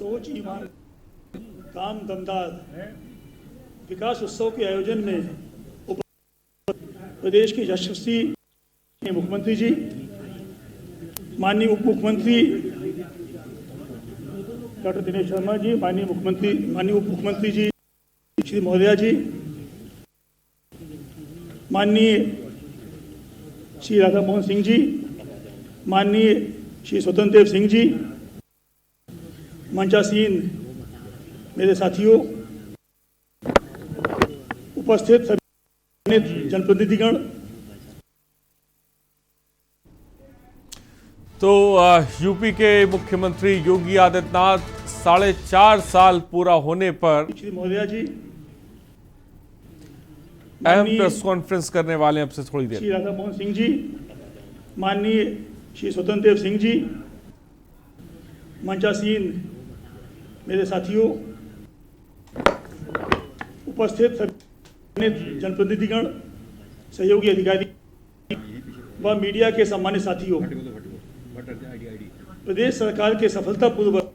सोच ईमान काम दमदार विकास उत्सव के आयोजन में प्रदेश के यशस्वी मुख्यमंत्री जी, माननीय उप मुख्यमंत्री डॉक्टर दिनेश शर्मा जी, माननीय उप मुख्यमंत्री जी श्री मौर्या जी, माननीय श्री राधा मोहन सिंह जी, माननीय श्री स्वतंत्र देव सिंह जी, मंचासीन मेरे साथियों, उपस्थित सभी जनप्रतिनिधिगण। तो यूपी के मुख्यमंत्री योगी आदित्यनाथ 4.5 साल पूरा होने पर श्री मौर्या जी अहम प्रेस कॉन्फ्रेंस करने वाले हैं अब से थोड़ी देर। श्री राधा मोहन सिंह जी, माननीय श्री स्वतंत्र देव सिंह जी, मंचासीन मेरे साथियों, उपस्थित सभी जनप्रतिनिधिगण, सहयोगी अधिकारी व मीडिया के सम्मानित साथियों, प्रदेश सरकार के सफलतापूर्वक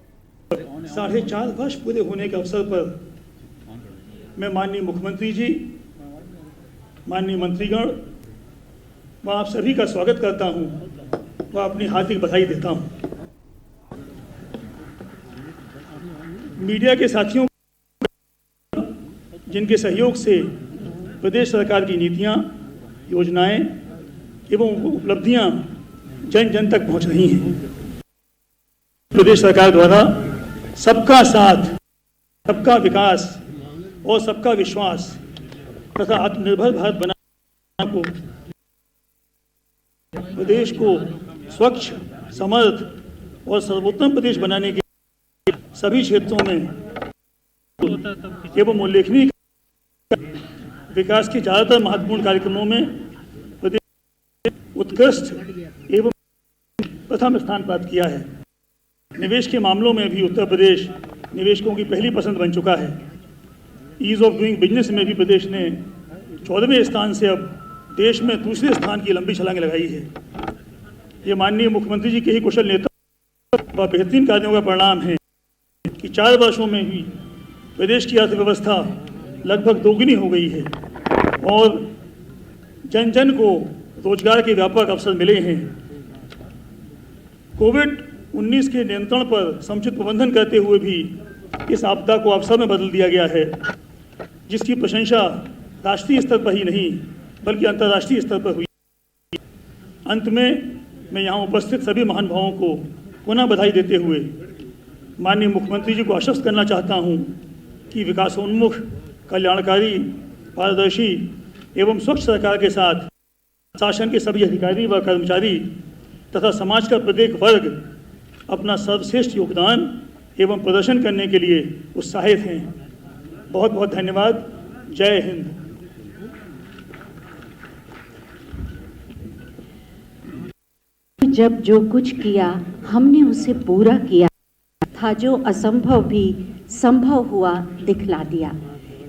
4.5 वर्ष पूरे होने के अवसर पर मैं माननीय मुख्यमंत्री जी, माननीय मंत्रीगण व आप सभी का स्वागत करता हूं व अपनी हार्दिक बधाई देता हूं। मीडिया के साथियों, जिनके सहयोग से प्रदेश सरकार की नीतियां, योजनाएं एवं उपलब्धियां जन जन तक पहुंच रही हैं। प्रदेश सरकार द्वारा सबका साथ, सबका विकास और सबका विश्वास तथा आत्मनिर्भर भारत बनाने को, प्रदेश को स्वच्छ, समर्थ और सर्वोत्तम प्रदेश बनाने के सभी क्षेत्रों में एवं उल्लेखनीय विकास के ज्यादातर महत्वपूर्ण कार्यक्रमों में प्रदेश उत्कृष्ट एवं प्रथम स्थान प्राप्त किया है। निवेश के मामलों में भी उत्तर प्रदेश निवेशकों की पहली पसंद बन चुका है। ईज ऑफ डूइंग बिजनेस में भी प्रदेश ने 14वें स्थान से अब देश में दूसरे स्थान की लंबी छलांग लगाई है। ये माननीय मुख्यमंत्री जी के ही कुशल नेतृत्व व बेहतरीन कार्यों का परिणाम है कि 4 वर्षों में ही प्रदेश की अर्थव्यवस्था लगभग दोगुनी हो गई है और जन जन को रोजगार के व्यापक अवसर मिले हैं। कोविड-19 के नियंत्रण पर समुचित प्रबंधन करते हुए भी इस आपदा को अवसर में बदल दिया गया है, जिसकी प्रशंसा राष्ट्रीय स्तर पर ही नहीं बल्कि अंतर्राष्ट्रीय स्तर पर हुई। अंत में मैं यहाँ उपस्थित सभी महानुभावों को पुनः बधाई देते हुए माननीय मुख्यमंत्री जी को आश्वस्त करना चाहता हूँ कि विकासोन्मुख, कल्याणकारी, पारदर्शी एवं स्वच्छ सरकार के साथ शासन के सभी अधिकारी व कर्मचारी तथा समाज का प्रत्येक वर्ग अपना सर्वश्रेष्ठ योगदान एवं प्रदर्शन करने के लिए उत्साहित हैं। बहुत बहुत धन्यवाद। जय हिंद। जब जो कुछ किया हमने उसे पूरा किया था, जो असंभव भी संभव हुआ दिखला दिया।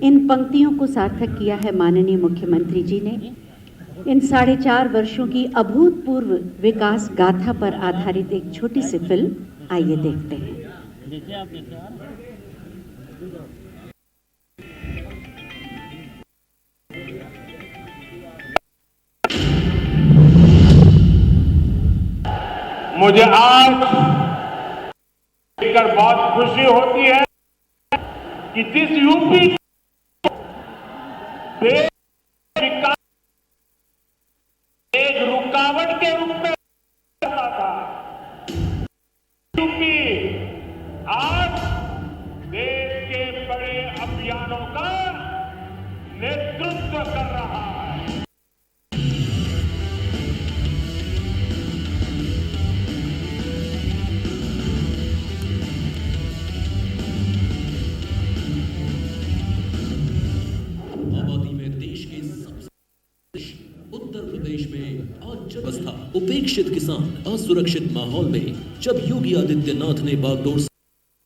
इन पंक्तियों को सार्थक किया है माननीय मुख्यमंत्री जी ने। इन 4.5 वर्षों की अभूतपूर्व विकास गाथा पर आधारित एक छोटी सी फिल्म आइए देखते हैं। मुझे आज लेकर बहुत खुशी होती है कि जिस यूपी विकास एक रुकावट के रूप में था, यूपी आज देश के बड़े अभियानों का नेतृत्व कर रहा है। उपेक्षित किसान असुरक्षित माहौल में जब योगी आदित्यनाथ ने बागडोर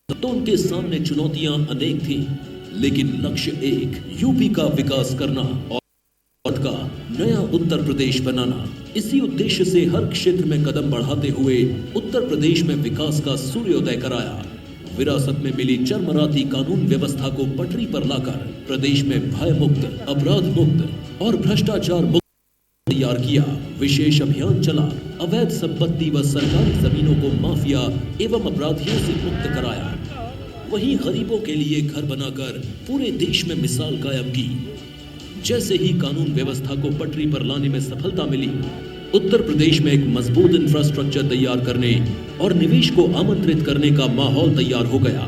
तो उनके सामने चुनौतियां अनेक थीं, लेकिन लक्ष्य एक, यूपी का विकास करना और का नया उत्तर प्रदेश बनाना। इसी उद्देश्य से हर क्षेत्र में कदम बढ़ाते हुए उत्तर प्रदेश में विकास का सूर्योदय कराया। विरासत में मिली चरमराती कानून व्यवस्था को पटरी पर लाकर प्रदेश में भय मुक्त, अपराध मुक्त और भ्रष्टाचार मुक्त तैयार किया। विशेष अभियान चला, अवैध संपत्ति व सरकारी जमीनों को माफिया एवं अपराधियों से मुक्त कराया। वहीं गरीबों के लिए घर बनाकर पूरे देश में मिसाल कायम की। जैसे ही कानून व्यवस्था को पटरी पर लाने में सफलता मिली, उत्तर प्रदेश में एक मजबूत इंफ्रास्ट्रक्चर तैयार करने और निवेश को आमंत्रित करने का माहौल तैयार हो गया।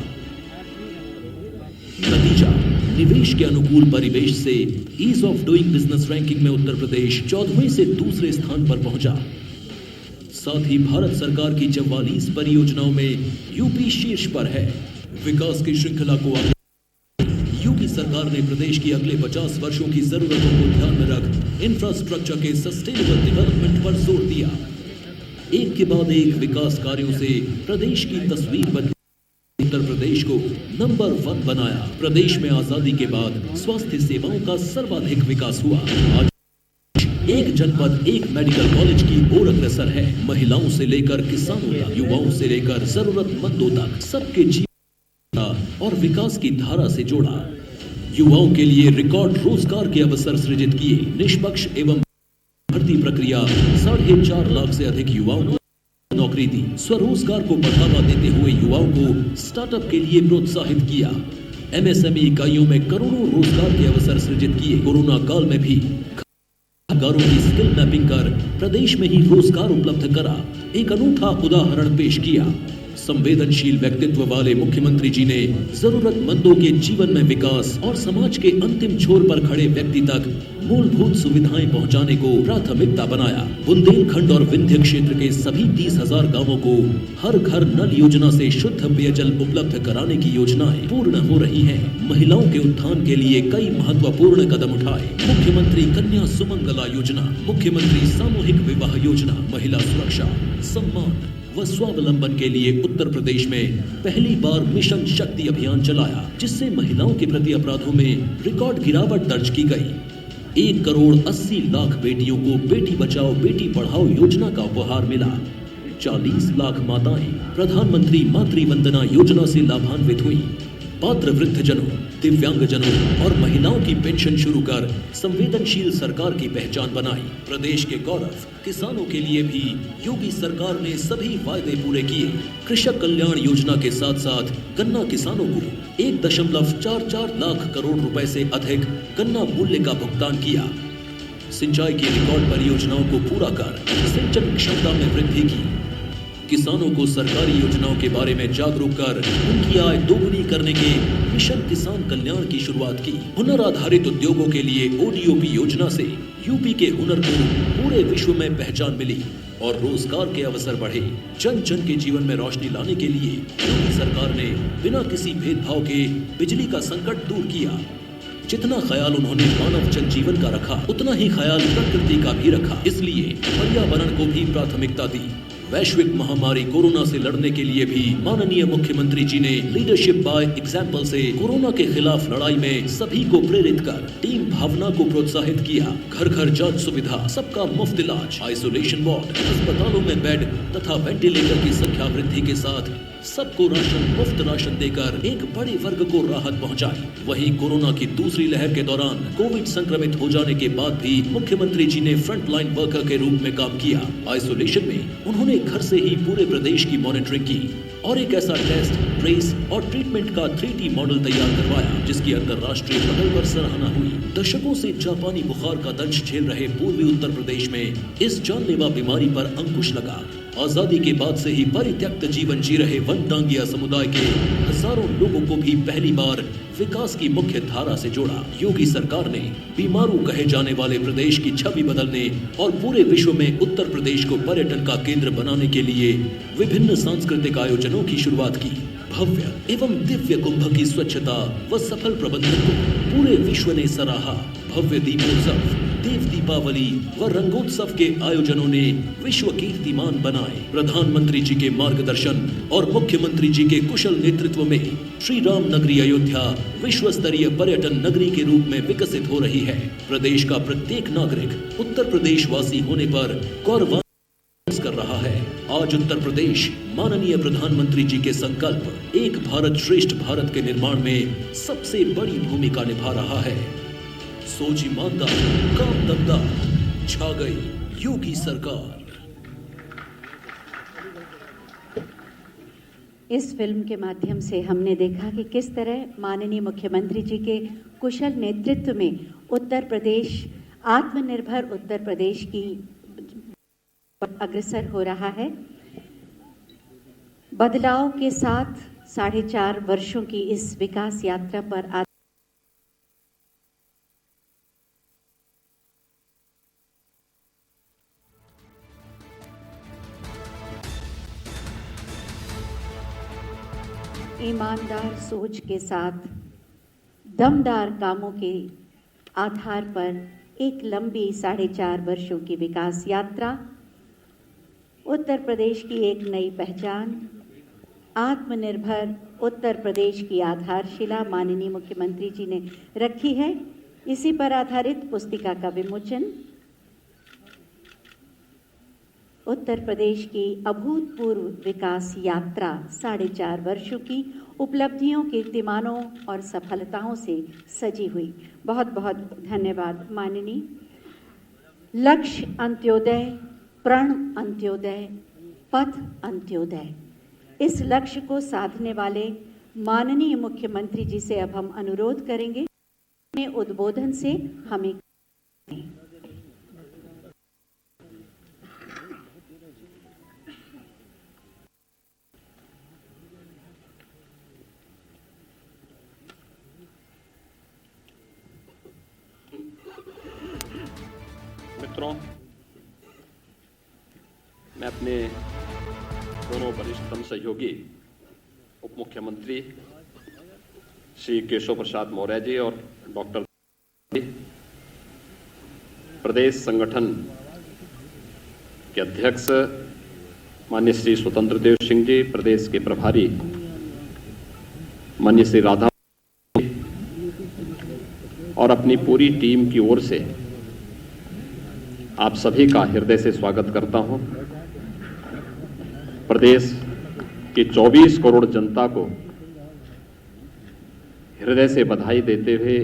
नतीजा, निवेश के अनुकूल परिवेश से ease of doing business ranking में उत्तर प्रदेश 14वें से दूसरे स्थान पर पहुंचा। साथ ही भारत सरकार की 44 परियोजनाओं में यूपी शीर्ष पर है। विकास की श्रृंखला को आगे यूपी सरकार ने प्रदेश की अगले 50 वर्षों की जरूरतों को ध्यान में रख इंफ्रास्ट्रक्चर के सस्टेनेबल डेवलपमेंट पर जोर दिया। एक के बाद एक विकास कार्यों से प्रदेश की तस्वीर बदली, उत्तर प्रदेश को नंबर 1 बनाया। प्रदेश में आजादी के बाद स्वास्थ्य सेवाओं का सर्वाधिक विकास हुआ। आज एक जनपद एक मेडिकल कॉलेज की ओर अग्रसर है। महिलाओं से लेकर किसानों तक, युवाओं से लेकर जरूरतमंदों तक सबके जीवन और विकास की धारा से जोड़ा। युवाओं के लिए रिकॉर्ड रोजगार के अवसर सृजित किए। निष्पक्ष एवं भर्ती प्रक्रिया 4.5 लाख से अधिक युवाओं को नौकरी दी। स्वरोजगार को बढ़ावा देते हुए युवाओं को स्टार्टअप के लिए प्रोत्साहित किया। एमएसएमई इकाइयों में करोड़ों रोजगार के अवसर सृजित किए। कोरोना काल में भी कामगारों की स्किल मैपिंग कर प्रदेश में ही रोजगार उपलब्ध करा। एक अनूठा उदाहरण पेश किया। संवेदनशील व्यक्तित्व वाले मुख्यमंत्री जी ने जरूरतमंदों के जीवन में विकास और समाज के अंतिम छोर पर खड़े व्यक्ति तक मूलभूत सुविधाएं पहुंचाने को प्राथमिकता बनाया। बुंदेलखंड और विंध्य क्षेत्र के सभी 30,000 गांवों को हर घर नल योजना से शुद्ध पेयजल उपलब्ध कराने की योजनाएं पूर्ण हो रही हैं। महिलाओं के उत्थान के लिए कई महत्वपूर्ण कदम उठाए। मुख्यमंत्री कन्या सुमंगला योजना, मुख्यमंत्री सामूहिक विवाह योजना, महिला सुरक्षा, सम्मान व स्वावलंबन के लिए उत्तर प्रदेश में पहली बार मिशन शक्ति अभियान चलाया, जिससे महिलाओं के प्रति अपराधों में रिकॉर्ड गिरावट दर्ज की गई। 1 करोड़ 80 लाख बेटियों को बेटी बचाओ बेटी पढ़ाओ योजना का उपहार मिला। 40 लाख माताएं प्रधानमंत्री मातृ वंदना योजना से लाभान्वित हुई। पात्र वृद्धजनों, दिव्यांगजनों और महिलाओं की पेंशन शुरू कर संवेदनशील सरकार की पहचान बनाई। प्रदेश के गौरव किसानों के लिए भी योगी सरकार ने सभी वायदे पूरे किए। कृषक कल्याण योजना के साथ साथ गन्ना किसानों को 1.44 लाख करोड़ रुपए से अधिक गन्ना मूल्य का भुगतान किया। सिंचाई की रिकॉर्ड परियोजनाओं को पूरा कर सिंचन क्षमता में वृद्धि की। किसानों को सरकारी योजनाओं के बारे में जागरूक कर उनकी आय दोगुनी करने के मिशन किसान कल्याण की शुरुआत की। हुनर आधारित उद्योगों के लिए ओडीओपी योजना से यूपी के हुनर को पूरे विश्व में पहचान मिली और रोजगार के अवसर बढ़े। जन जन के जीवन में रोशनी लाने के लिए योगी सरकार ने बिना किसी भेदभाव के बिजली का संकट दूर किया। जितना ख्याल उन्होंने मानव जन जीवन का रखा, उतना ही ख्याल प्रकृति का भी रखा। इसलिए पर्यावरण को भी प्राथमिकता दी। वैश्विक महामारी कोरोना से लड़ने के लिए भी माननीय मुख्यमंत्री जी ने लीडरशिप बाय एग्जाम्पल से कोरोना के खिलाफ लड़ाई में सभी को प्रेरित कर टीम भावना को प्रोत्साहित किया। घर घर जांच सुविधा, सबका मुफ्त इलाज, आइसोलेशन वार्ड, अस्पतालों में बेड तथा वेंटिलेटर की संख्या वृद्धि के साथ सबको मुफ्त राशन देकर एक बड़े वर्ग को राहत पहुंचाई। वहीं कोरोना की दूसरी लहर के दौरान कोविड संक्रमित हो जाने के बाद भी मुख्यमंत्री जी ने फ्रंट लाइन वर्कर के रूप में काम किया। आइसोलेशन में उन्होंने घर से ही पूरे प्रदेश की मॉनिटरिंग की और एक ऐसा टेस्ट, ट्रेस और ट्रीटमेंट का 3D मॉडल तैयार करवाया, जिसकी अंतर्राष्ट्रीय पटल पर सराहना हुई। दशकों से जापानी बुखार का दंश झेल रहे पूर्वी उत्तर प्रदेश में इस जानलेवा बीमारी पर अंकुश लगा। आजादी के बाद से ही परित्यक्त जीवन जी रहे वनटांगिया समुदाय के हजारों लोगों को भी पहली बार विकास की मुख्य धारा से जोड़ा। योगी सरकार ने बीमारू कहे जाने वाले प्रदेश की छवि बदलने और पूरे विश्व में उत्तर प्रदेश को पर्यटन का केंद्र बनाने के लिए विभिन्न सांस्कृतिक आयोजनों की शुरुआत की। भव्य एवं दिव्य कुंभ की स्वच्छता व सफल प्रबंधन को पूरे विश्व ने सराहा। भव्य दीपोत्सव, देव दीपावली व रंगोत्सव के आयोजनों ने विश्व कीर्तिमान बनाए। प्रधानमंत्री जी के मार्गदर्शन और मुख्यमंत्री जी के कुशल नेतृत्व में श्री राम नगरी अयोध्या विश्व स्तरीय पर्यटन नगरी के रूप में विकसित हो रही है। प्रदेश का प्रत्येक नागरिक उत्तर प्रदेश वासी होने पर गौरवान्वित कर रहा है। आज उत्तर प्रदेश माननीय प्रधानमंत्री जी के संकल्प एक भारत श्रेष्ठ भारत के निर्माण में सबसे बड़ी भूमिका निभा रहा है। सोच ईमानदार, काम दमदार, छा गई योगी सरकार। इस फिल्म के माध्यम से हमने देखा कि किस तरह माननीय मुख्यमंत्री जी के कुशल नेतृत्व में उत्तर प्रदेश आत्मनिर्भर उत्तर प्रदेश की अग्रसर हो रहा है। बदलाव के साथ 4.5 वर्षों की इस विकास यात्रा पर ईमानदार सोच के साथ दमदार कामों के आधार पर एक लंबी 4.5 वर्षों की विकास यात्रा, उत्तर प्रदेश की एक नई पहचान, आत्मनिर्भर उत्तर प्रदेश की आधारशिला माननीय मुख्यमंत्री जी ने रखी है। इसी पर आधारित पुस्तिका का विमोचन, उत्तर प्रदेश की अभूतपूर्व विकास यात्रा 4.5 वर्षों की उपलब्धियों, कीर्तिमानों और सफलताओं से सजी हुई। बहुत बहुत धन्यवाद माननीय। लक्ष्य अंत्योदय, प्रण अंत्योदय, पथ अंत्योदय, इस लक्ष्य को साधने वाले माननीय मुख्यमंत्री जी से अब हम अनुरोध करेंगे अपने उद्बोधन से हमें मित्रों, मैं अपने दोनों वरिष्ठतम सहयोगी उप मुख्यमंत्री श्री केशव प्रसाद मौर्य जी और डॉक्टर प्रदेश संगठन के अध्यक्ष माननीय श्री स्वतंत्र देव सिंह जी, प्रदेश के प्रभारी माननीय श्री राधा और अपनी पूरी टीम की ओर से आप सभी का हृदय से स्वागत करता हूं। प्रदेश की 24 करोड़ जनता को हृदय से बधाई देते हुए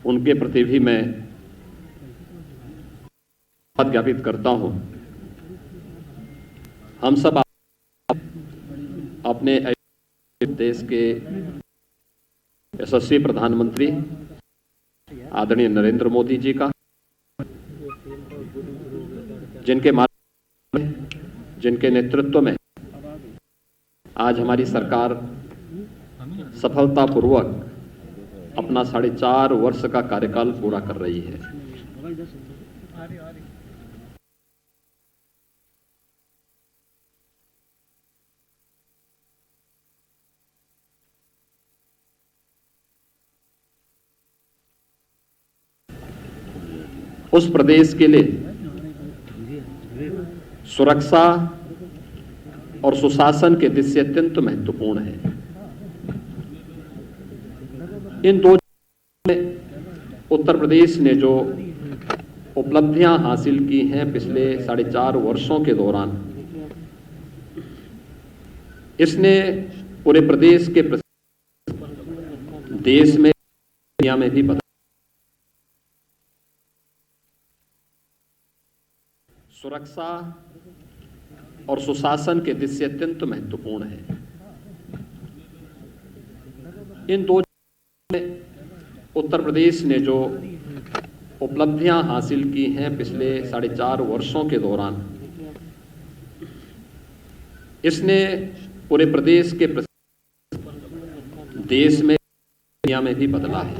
उनके प्रति भी मैं धन्यवाद ज्ञापित करता हूं। हम सब अपने देश के यशस्वी प्रधानमंत्री आदरणीय नरेंद्र मोदी जी का, जिनके मार्ग में, जिनके नेतृत्व में आज हमारी सरकार सफलतापूर्वक अपना 4.5 वर्ष का कार्यकाल पूरा कर रही है। उस प्रदेश के लिए सुरक्षा और सुशासन के दृष्टि अत्यंत महत्वपूर्ण है। इन दो में उत्तर प्रदेश ने जो उपलब्धियां हासिल की हैं पिछले 4.5 वर्षों के दौरान, इसने पूरे प्रदेश के देश में, दुनिया में भी बदला। सुरक्षा और सुशासन के दृष्टि अत्यंत महत्वपूर्ण है। इन दो में उत्तर प्रदेश ने जो उपलब्धियां हासिल की हैं पिछले 4.5 वर्षों के दौरान, इसने पूरे प्रदेश के देश में, दुनिया में भी बदला है।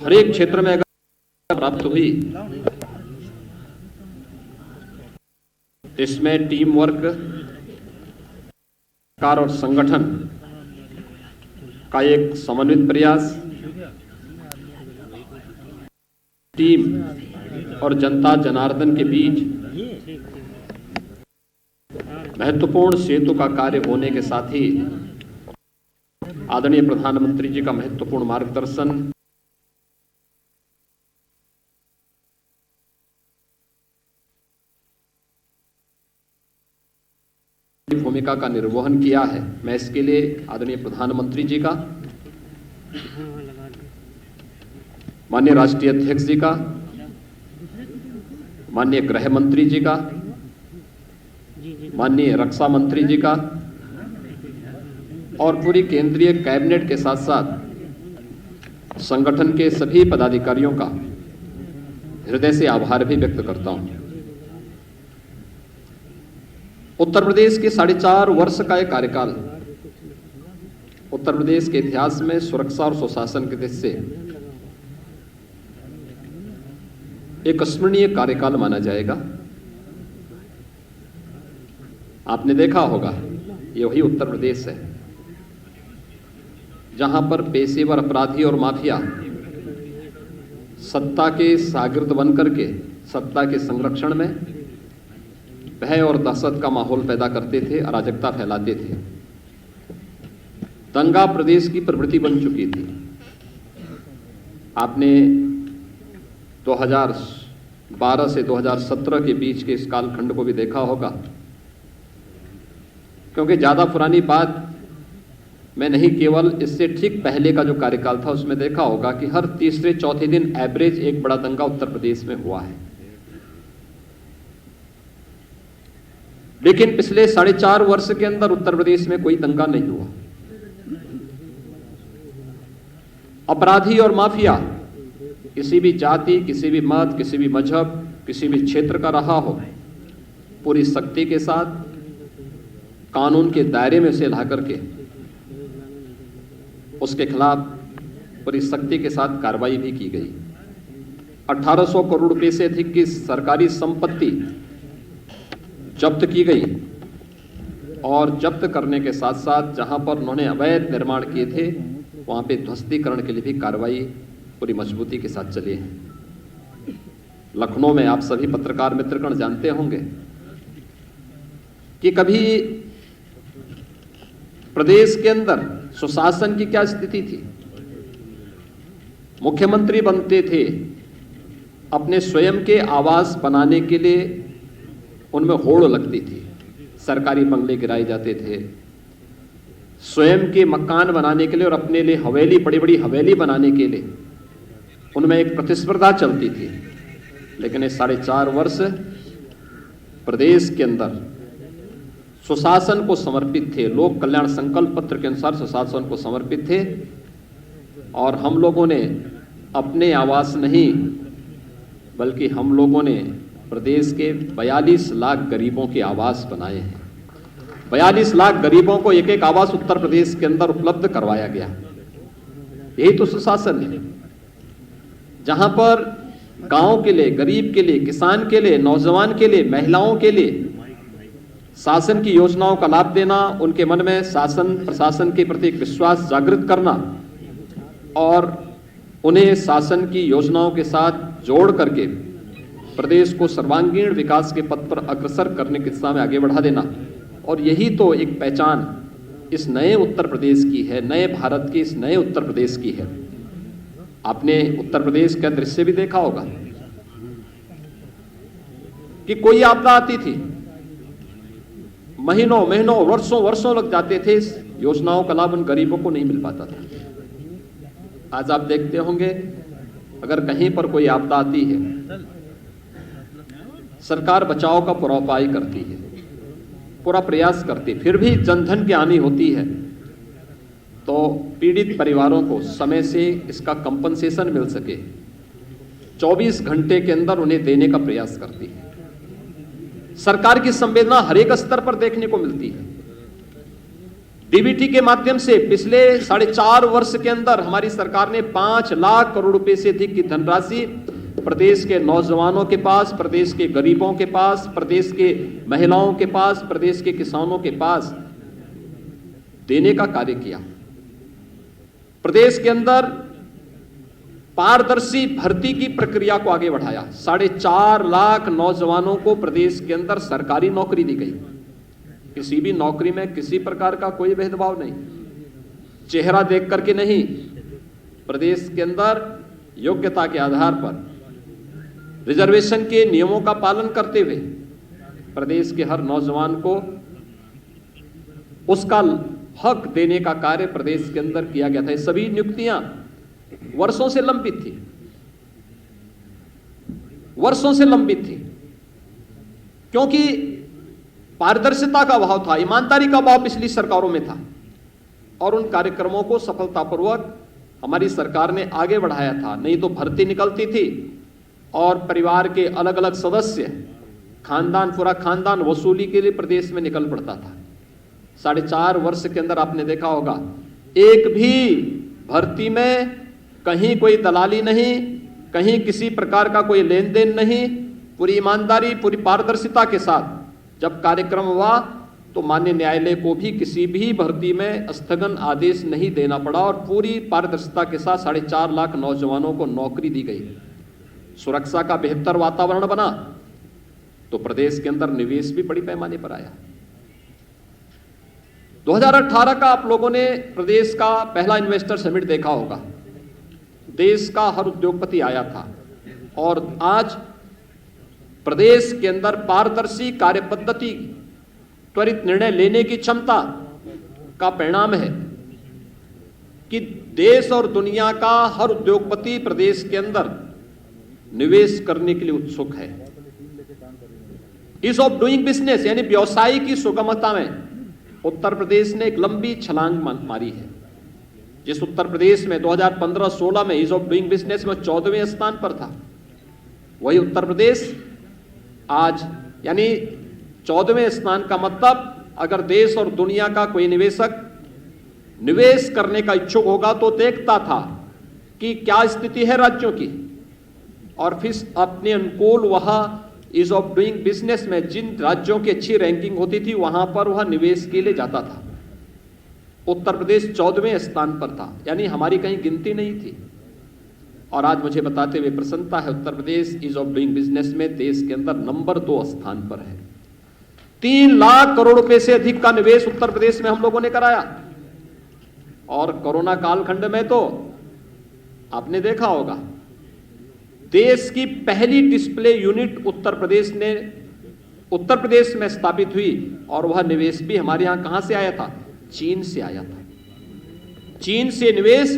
हर एक क्षेत्र में अगर प्राप्त हुई, इसमें टीम वर्क, सरकार और संगठन का एक समन्वित प्रयास, टीम और जनता जनार्दन के बीच महत्वपूर्ण सेतु का कार्य होने के साथ ही आदरणीय प्रधानमंत्री जी का महत्वपूर्ण मार्गदर्शन, भूमिका का निर्वहन किया है। मैं इसके लिए आदरणीय प्रधानमंत्री जी का, माननीय राष्ट्रीय अध्यक्ष जी का, माननीय गृह मंत्री जी का, माननीय रक्षा मंत्री जी का और पूरी केंद्रीय कैबिनेट के साथ साथ संगठन के सभी पदाधिकारियों का हृदय से आभार भी व्यक्त करता हूं। उत्तर प्रदेश के 4.5 वर्ष का एक कार्यकाल उत्तर प्रदेश के इतिहास में सुरक्षा और सुशासन के दृष्टि से एक स्मरणीय कार्यकाल माना जाएगा। आपने देखा होगा, ये वही उत्तर प्रदेश है जहां पर पेशेवर अपराधी और माफिया सत्ता के शागिर्द बनकर के सत्ता के संरक्षण में भय और दहशत का माहौल पैदा करते थे, अराजकता फैलाते थे। दंगा प्रदेश की प्रवृत्ति बन चुकी थी। आपने 2012 से 2017 के बीच के इस कालखंड को भी देखा होगा, क्योंकि ज्यादा पुरानी बात मैं नहीं, केवल इससे ठीक पहले का जो कार्यकाल था उसमें देखा होगा कि हर तीसरे चौथे दिन एवरेज एक बड़ा दंगा उत्तर प्रदेश में हुआ है। लेकिन पिछले 4.5 वर्ष के अंदर उत्तर प्रदेश में कोई दंगा नहीं हुआ। अपराधी और माफिया किसी भी जाति, किसी भी मत, किसी भी मजहब, किसी भी क्षेत्र का रहा हो, पूरी सख्ती के साथ कानून के दायरे में से ला करके उसके खिलाफ पूरी सख्ती के साथ कार्रवाई भी की गई। 1800 करोड़ रुपए से अधिक की सरकारी संपत्ति जब्त की गई और जब्त करने के साथ साथ जहां पर उन्होंने अवैध निर्माण किए थे वहां पे ध्वस्तीकरण के लिए भी कार्रवाई पूरी मजबूती के साथ चली है। लखनऊ में आप सभी पत्रकार मित्रगण जानते होंगे कि कभी प्रदेश के अंदर सुशासन की क्या स्थिति थी। मुख्यमंत्री बनते थे, अपने स्वयं के आवास बनाने के लिए उनमें होड़ लगती थी, सरकारी बंगले गिराए जाते थे। स्वयं के मकान बनाने के लिए और अपने लिए हवेली, बड़ी बड़ी हवेली बनाने के लिए उनमें एक प्रतिस्पर्धा चलती थी। लेकिन ये 4.5 वर्ष प्रदेश के अंदर सुशासन को समर्पित थे, लोक कल्याण संकल्प पत्र के अनुसार सुशासन को समर्पित थे। और हम लोगों ने अपने आवास नहीं, बल्कि हम लोगों ने प्रदेश के 42 लाख गरीबों के आवास बनाए हैं। 42 लाख गरीबों को एक एक आवास उत्तर प्रदेश के अंदर उपलब्ध करवाया गया। यही तो सुशासन है, जहां पर गांव के लिए, गरीब के लिए, किसान के लिए, नौजवान के लिए, महिलाओं के लिए शासन की योजनाओं का लाभ देना, उनके मन में शासन प्रशासन के प्रति एक विश्वास जागृत करना और उन्हें शासन की योजनाओं के साथ जोड़ करके प्रदेश को सर्वांगीण विकास के पथ पर अग्रसर करने की दिशा में आगे बढ़ा देना। और यही तो एक पहचान इस नए उत्तर प्रदेश की है, नए भारत की, इस नए उत्तर प्रदेश की है। आपने उत्तर प्रदेश का दृश्य भी देखा होगा कि कोई आपदा आती थी, महीनों महीनों, वर्षों वर्षों लग जाते थे, इस योजनाओं का लाभ उन गरीबों को नहीं मिल पाता था। आज आप देखते होंगे, अगर कहीं पर कोई आपदा आती है, सरकार बचाव का पूरा उपाय करती है, पूरा प्रयास करती है, फिर भी जनधन की हानि होती है तो पीड़ित परिवारों को समय से इसका कंपनसेशन मिल सके 24 घंटे के अंदर उन्हें देने का प्रयास करती है। सरकार की संवेदना हर एक स्तर पर देखने को मिलती है। डीबीटी के माध्यम से पिछले 4.5 वर्ष के अंदर हमारी सरकार ने 5 लाख करोड़ रुपए से अधिक की धनराशि प्रदेश के नौजवानों के पास, प्रदेश के गरीबों के पास, प्रदेश के महिलाओं के पास, प्रदेश के किसानों के पास देने का कार्य किया। प्रदेश के अंदर पारदर्शी भर्ती की प्रक्रिया को आगे बढ़ाया। 4.5 लाख नौजवानों को प्रदेश के अंदर सरकारी नौकरी दी गई। किसी भी नौकरी में किसी प्रकार का कोई भेदभाव नहीं, चेहरा देख करके नहीं, प्रदेश के अंदर योग्यता के आधार पर रिजर्वेशन के नियमों का पालन करते हुए प्रदेश के हर नौजवान को उसका हक देने का कार्य प्रदेश के अंदर किया गया था। ये सभी नियुक्तियां वर्षों से लंबित थी, वर्षों से लंबित थी, क्योंकि पारदर्शिता का अभाव था, ईमानदारी का अभाव पिछली सरकारों में था, और उन कार्यक्रमों को सफलतापूर्वक हमारी सरकार ने आगे बढ़ाया था। नहीं तो भर्ती निकलती थी और परिवार के अलग अलग सदस्य, खानदान, पूरा खानदान वसूली के लिए प्रदेश में निकल पड़ता था। 4.5 वर्ष के अंदर आपने देखा होगा, एक भी भर्ती में कहीं कोई दलाली नहीं, कहीं किसी प्रकार का कोई लेन देन नहीं, पूरी ईमानदारी, पूरी पारदर्शिता के साथ जब कार्यक्रम हुआ तो माननीय न्यायालय को भी किसी भी भर्ती में स्थगन आदेश नहीं देना पड़ा, और पूरी पारदर्शिता के साथ 4.5 लाख नौजवानों को नौकरी दी गई। सुरक्षा का बेहतर वातावरण बना तो प्रदेश के अंदर निवेश भी बड़ी पैमाने पर आया। 2018 का आप लोगों ने प्रदेश का पहला इन्वेस्टर समिट देखा होगा। देश का हर उद्योगपति आया था, और आज प्रदेश के अंदर पारदर्शी कार्य पद्धति, त्वरित निर्णय लेने की क्षमता का परिणाम है कि देश और दुनिया का हर उद्योगपति प्रदेश के अंदर निवेश करने के लिए उत्सुक है। ईज ऑफ डूइंग बिजनेस यानी व्यवसाय की सुगमता में उत्तर प्रदेश ने एक लंबी छलांग मारी है। जिस उत्तर प्रदेश में 2015-16 में ईज ऑफ डूइंग बिजनेस में 14वें स्थान पर था, वही उत्तर प्रदेश आज यानी 14वें स्थान का मतलब, अगर देश और दुनिया का कोई निवेशक निवेश करने का इच्छुक होगा तो देखता था कि क्या स्थिति है राज्यों की, और फिर अपने अनुकूल वह ईज ऑफ डूइंग बिजनेस में जिन राज्यों की अच्छी रैंकिंग होती थी वहां पर वह निवेश के लिए जाता था। उत्तर प्रदेश 14वें स्थान पर था, यानी हमारी कहीं गिनती नहीं थी। और आज मुझे बताते हुए प्रसन्नता है, Uttar Pradesh ease of doing business में देश के अंदर नंबर 2 स्थान पर है। 3 लाख करोड़ रुपए से अधिक का निवेश उत्तर प्रदेश में हम लोगों ने कराया, और कोरोना कालखंड में तो आपने देखा होगा, देश की पहली डिस्प्ले यूनिट उत्तर प्रदेश में स्थापित हुई, और वह निवेश भी हमारे यहां कहां से आया था? चीन से आया था। चीन से निवेश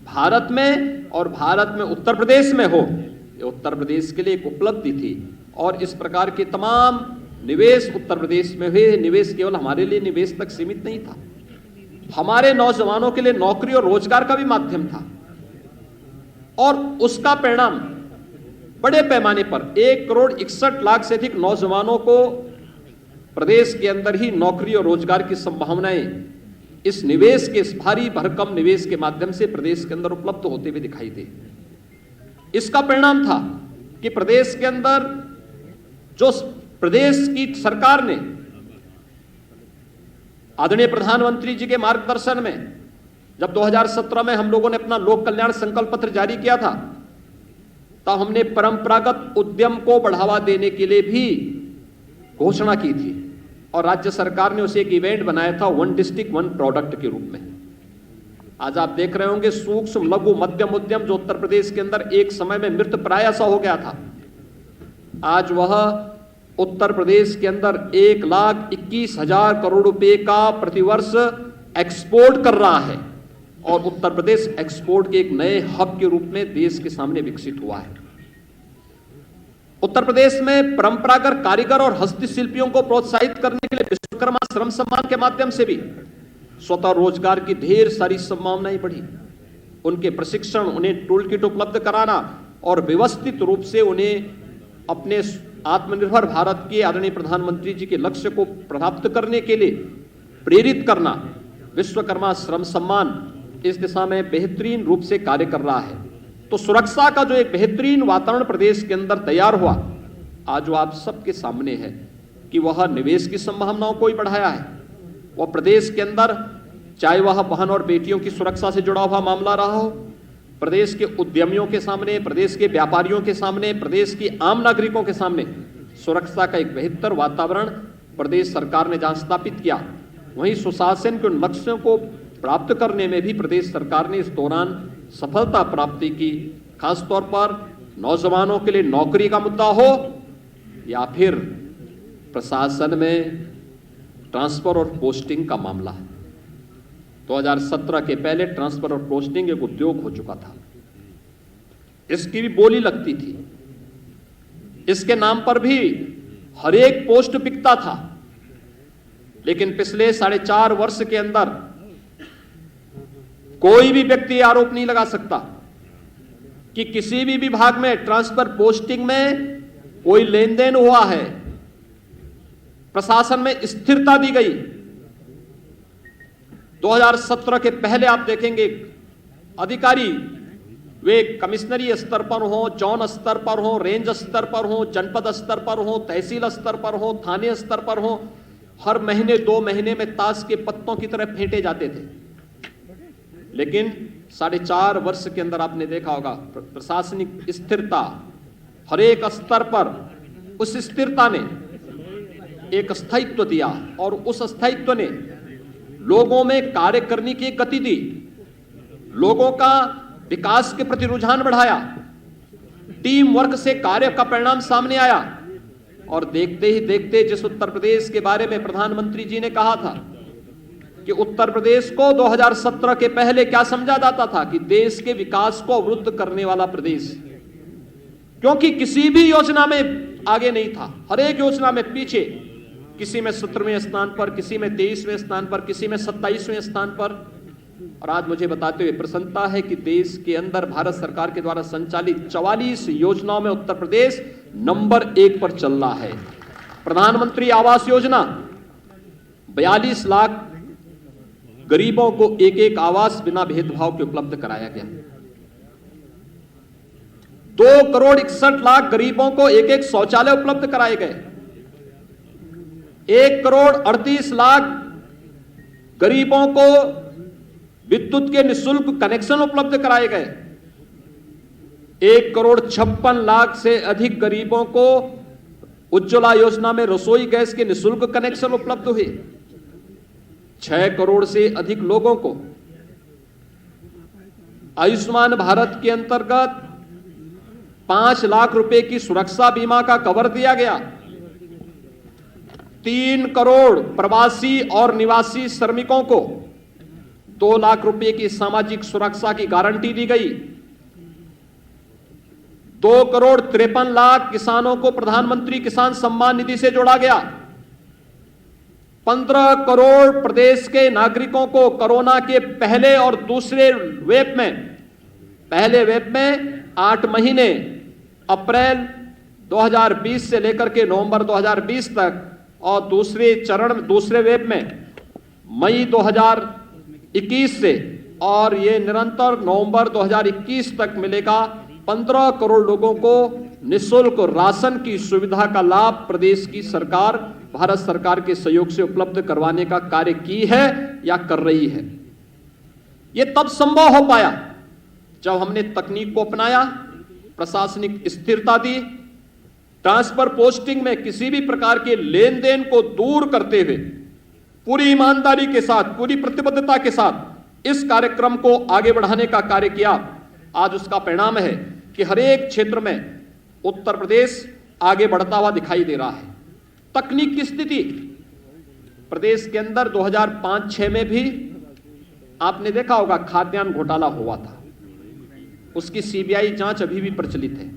भारत में, और भारत में उत्तर प्रदेश में हो, ये उत्तर प्रदेश के लिए एक उपलब्धि थी। और इस प्रकार के तमाम निवेश उत्तर प्रदेश में हुए। निवेश केवल हमारे लिए निवेश तक सीमित नहीं था, हमारे नौजवानों के लिए नौकरी और रोजगार का भी माध्यम था, और उसका परिणाम बड़े पैमाने पर 1,61,00,000 से अधिक नौजवानों को प्रदेश के अंदर ही नौकरी और रोजगार की संभावनाएं इस निवेश के, इस भारी भरकम निवेश के माध्यम से प्रदेश के अंदर उपलब्ध होते हुए दिखाई दे। इसका परिणाम था कि प्रदेश के अंदर जो प्रदेश की सरकार ने आदरणीय प्रधानमंत्री जी के मार्गदर्शन में जब 2017 में हम लोगों ने अपना लोक कल्याण संकल्प पत्र जारी किया था, तब हमने परंपरागत उद्यम को बढ़ावा देने के लिए भी घोषणा की थी, और राज्य सरकार ने उसे एक इवेंट बनाया था, 1 डिस्ट्रिक्ट 1 प्रोडक्ट के रूप में। आज आप देख रहे होंगे सूक्ष्म लघु मध्यम उद्यम जो उत्तर प्रदेश के अंदर एक समय में मृत प्राय सा हो गया था, आज वह उत्तर प्रदेश के अंदर 1,21,000 करोड़ रुपए का प्रतिवर्ष एक्सपोर्ट कर रहा है, और उत्तर प्रदेश एक्सपोर्ट के एक नए हब के रूप में देश के सामने विकसित हुआ है। उत्तर प्रदेश में परंपरागत कारीगर और हस्तशिल्पियों को प्रोत्साहित करने के लिए विश्वकर्मा श्रम सम्मान के माध्यम से भी स्वतः रोजगार की ढेर सारी संभावनाएं बढ़ी। उनके प्रशिक्षण, उन्हें टूल किट उपलब्ध कराना और व्यवस्थित रूप से उन्हें अपने आत्मनिर्भर भारत के आदरणीय प्रधानमंत्री जी के लक्ष्य को प्राप्त करने के लिए प्रेरित करना, विश्वकर्मा श्रम सम्मान इस दिशा में बेहतरीन रूप से कार्य कर रहा है। तो सुरक्षा का जो एक बेहतरीन वातावरण प्रदेश के अंदर तैयार हुआ, आज वो आप सबके सामने है कि वह निवेश की संभावनाओं को ही बढ़ाया है। वह प्रदेश के अंदर चाहे वह बहन और बेटियों की सुरक्षा से जुड़ा हुआ मामला रहा हो, प्रदेश के उद्यमियों के सामने, प्रदेश के व्यापारियों के सामने, प्रदेश की आम नागरिकों के सामने सुरक्षा का एक बेहतर वातावरण प्रदेश सरकार ने जहां स्थापित किया, वहीं सुशासन के उन लक्ष्यों को प्राप्त करने में भी प्रदेश सरकार ने इस दौरान सफलता प्राप्ति की। खासतौर पर नौजवानों के लिए नौकरी का मुद्दा हो या फिर प्रशासन में ट्रांसफर और पोस्टिंग का मामला है। 2017 के पहले ट्रांसफर और पोस्टिंग एक उद्योग हो चुका था, इसकी भी बोली लगती थी, इसके नाम पर भी हर एक पोस्ट बिकता था। लेकिन पिछले 4.5 वर्ष के अंदर कोई भी व्यक्ति आरोप नहीं लगा सकता कि किसी भी विभाग में ट्रांसफर पोस्टिंग में कोई लेन देन हुआ है। प्रशासन में स्थिरता दी गई। 2017 के पहले आप देखेंगे अधिकारी वे कमिश्नरी स्तर पर हो, जोन स्तर पर हो, रेंज स्तर पर हो, जनपद स्तर पर हो, तहसील स्तर पर हो, थाने स्तर पर हो, हर महीने 2 महीने में ताश के पत्तों की तरह फेंटे जाते थे। लेकिन 4.5 वर्ष के अंदर आपने देखा होगा प्रशासनिक स्थिरता, हर एक स्तर पर उस स्थिरता ने एक स्थायित्व दिया और उस स्थायित्व ने लोगों में कार्य करने की एक गति दी, लोगों का विकास के प्रति रुझान बढ़ाया, टीम वर्क से कार्य का परिणाम सामने आया। और देखते ही देखते जिस उत्तर प्रदेश के बारे में प्रधानमंत्री जी ने कहा था कि उत्तर प्रदेश को 2017 के पहले क्या समझा जाता था कि देश के विकास को अवरुद्ध करने वाला प्रदेश, क्योंकि किसी भी योजना में आगे नहीं था, हर एक योजना में पीछे, किसी में 17वें स्थान पर, किसी में 23वें स्थान पर, किसी में 27वें स्थान पर। और आज मुझे बताते हुए प्रसन्नता है कि देश के अंदर भारत सरकार के द्वारा संचालित 44 योजनाओं में उत्तर प्रदेश नंबर 1 पर चल रहा है। प्रधानमंत्री आवास योजना 42 लाख गरीबों को एक आवास बिना भेदभाव के उपलब्ध कराया गया। 2 करोड़ 61 लाख गरीबों को एक शौचालय उपलब्ध कराए गए। 1 करोड़ 38 लाख गरीबों को विद्युत के निःशुल्क कनेक्शन उपलब्ध कराए गए। 1 करोड़ 56 लाख से अधिक गरीबों को उज्ज्वला योजना में रसोई गैस के निःशुल्क कनेक्शन उपलब्ध हुए। 6 करोड़ से अधिक लोगों को आयुष्मान भारत के अंतर्गत 5 लाख रुपए की सुरक्षा बीमा का कवर दिया गया। 3 करोड़ प्रवासी और निवासी श्रमिकों को 2 लाख रुपए की सामाजिक सुरक्षा की गारंटी दी गई। 2 करोड़ 53 लाख किसानों को प्रधानमंत्री किसान सम्मान निधि से जोड़ा गया। 15 करोड़ प्रदेश के नागरिकों को कोरोना के पहले और दूसरे वेव में, पहले वेव में 8 महीने अप्रैल 2020 से लेकर के नवंबर 2020 तक और दूसरे वेव में मई 2021 से और ये निरंतर नवंबर 2021 तक मिलेगा। 15 करोड़ लोगों को निःशुल्क राशन की सुविधा का लाभ प्रदेश की सरकार भारत सरकार के सहयोग से उपलब्ध करवाने का कार्य की है या कर रही है। यह तब संभव हो पाया जब हमने तकनीक को अपनाया, प्रशासनिक स्थिरता दी, ट्रांसफर पोस्टिंग में किसी भी प्रकार के लेन देन को दूर करते हुए पूरी ईमानदारी के साथ, पूरी प्रतिबद्धता के साथ इस कार्यक्रम को आगे बढ़ाने का कार्य किया। आज उसका परिणाम है कि हर एक क्षेत्र में उत्तर प्रदेश आगे बढ़ता हुआ दिखाई दे रहा है। तकनीक की स्थिति प्रदेश के अंदर 2005-06 में भी आपने देखा होगा खाद्यान्न घोटाला हुआ था, उसकी सीबीआई जांच अभी भी प्रचलित है।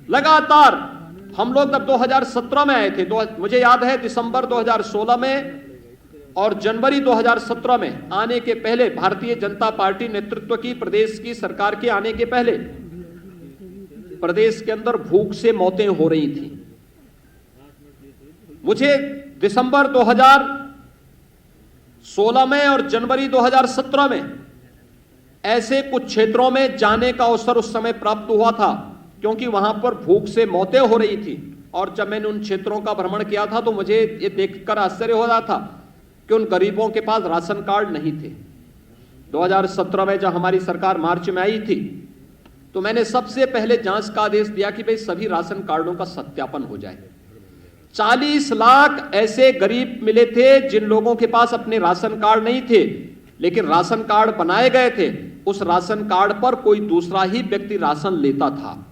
लगातार हम लोग तब 2017 में आए थे, मुझे याद है दिसंबर 2016 में और जनवरी 2017 में आने के पहले भारतीय जनता पार्टी नेतृत्व की प्रदेश की सरकार के आने के पहले प्रदेश के अंदर भूख से मौतें हो रही थी। मुझे दिसंबर 2016 में और जनवरी 2017 में ऐसे कुछ क्षेत्रों में जाने का अवसर उस समय प्राप्त हुआ था, क्योंकि वहां पर भूख से मौतें हो रही थी। और जब मैंने उन क्षेत्रों का भ्रमण किया था तो मुझे ये देखकर आश्चर्य हो रहा था कि उन गरीबों के पास राशन कार्ड नहीं थे। 2017 में जब हमारी सरकार मार्च में आई थी तो मैंने सबसे पहले जांच का आदेश दिया कि भाई सभी राशन कार्डों का सत्यापन हो जाए। 40 लाख ऐसे गरीब मिले थे जिन लोगों के पास अपने राशन कार्ड नहीं थे, लेकिन राशन कार्ड बनाए गए थे। उस राशन कार्ड पर कोई दूसरा ही व्यक्ति राशन लेता था।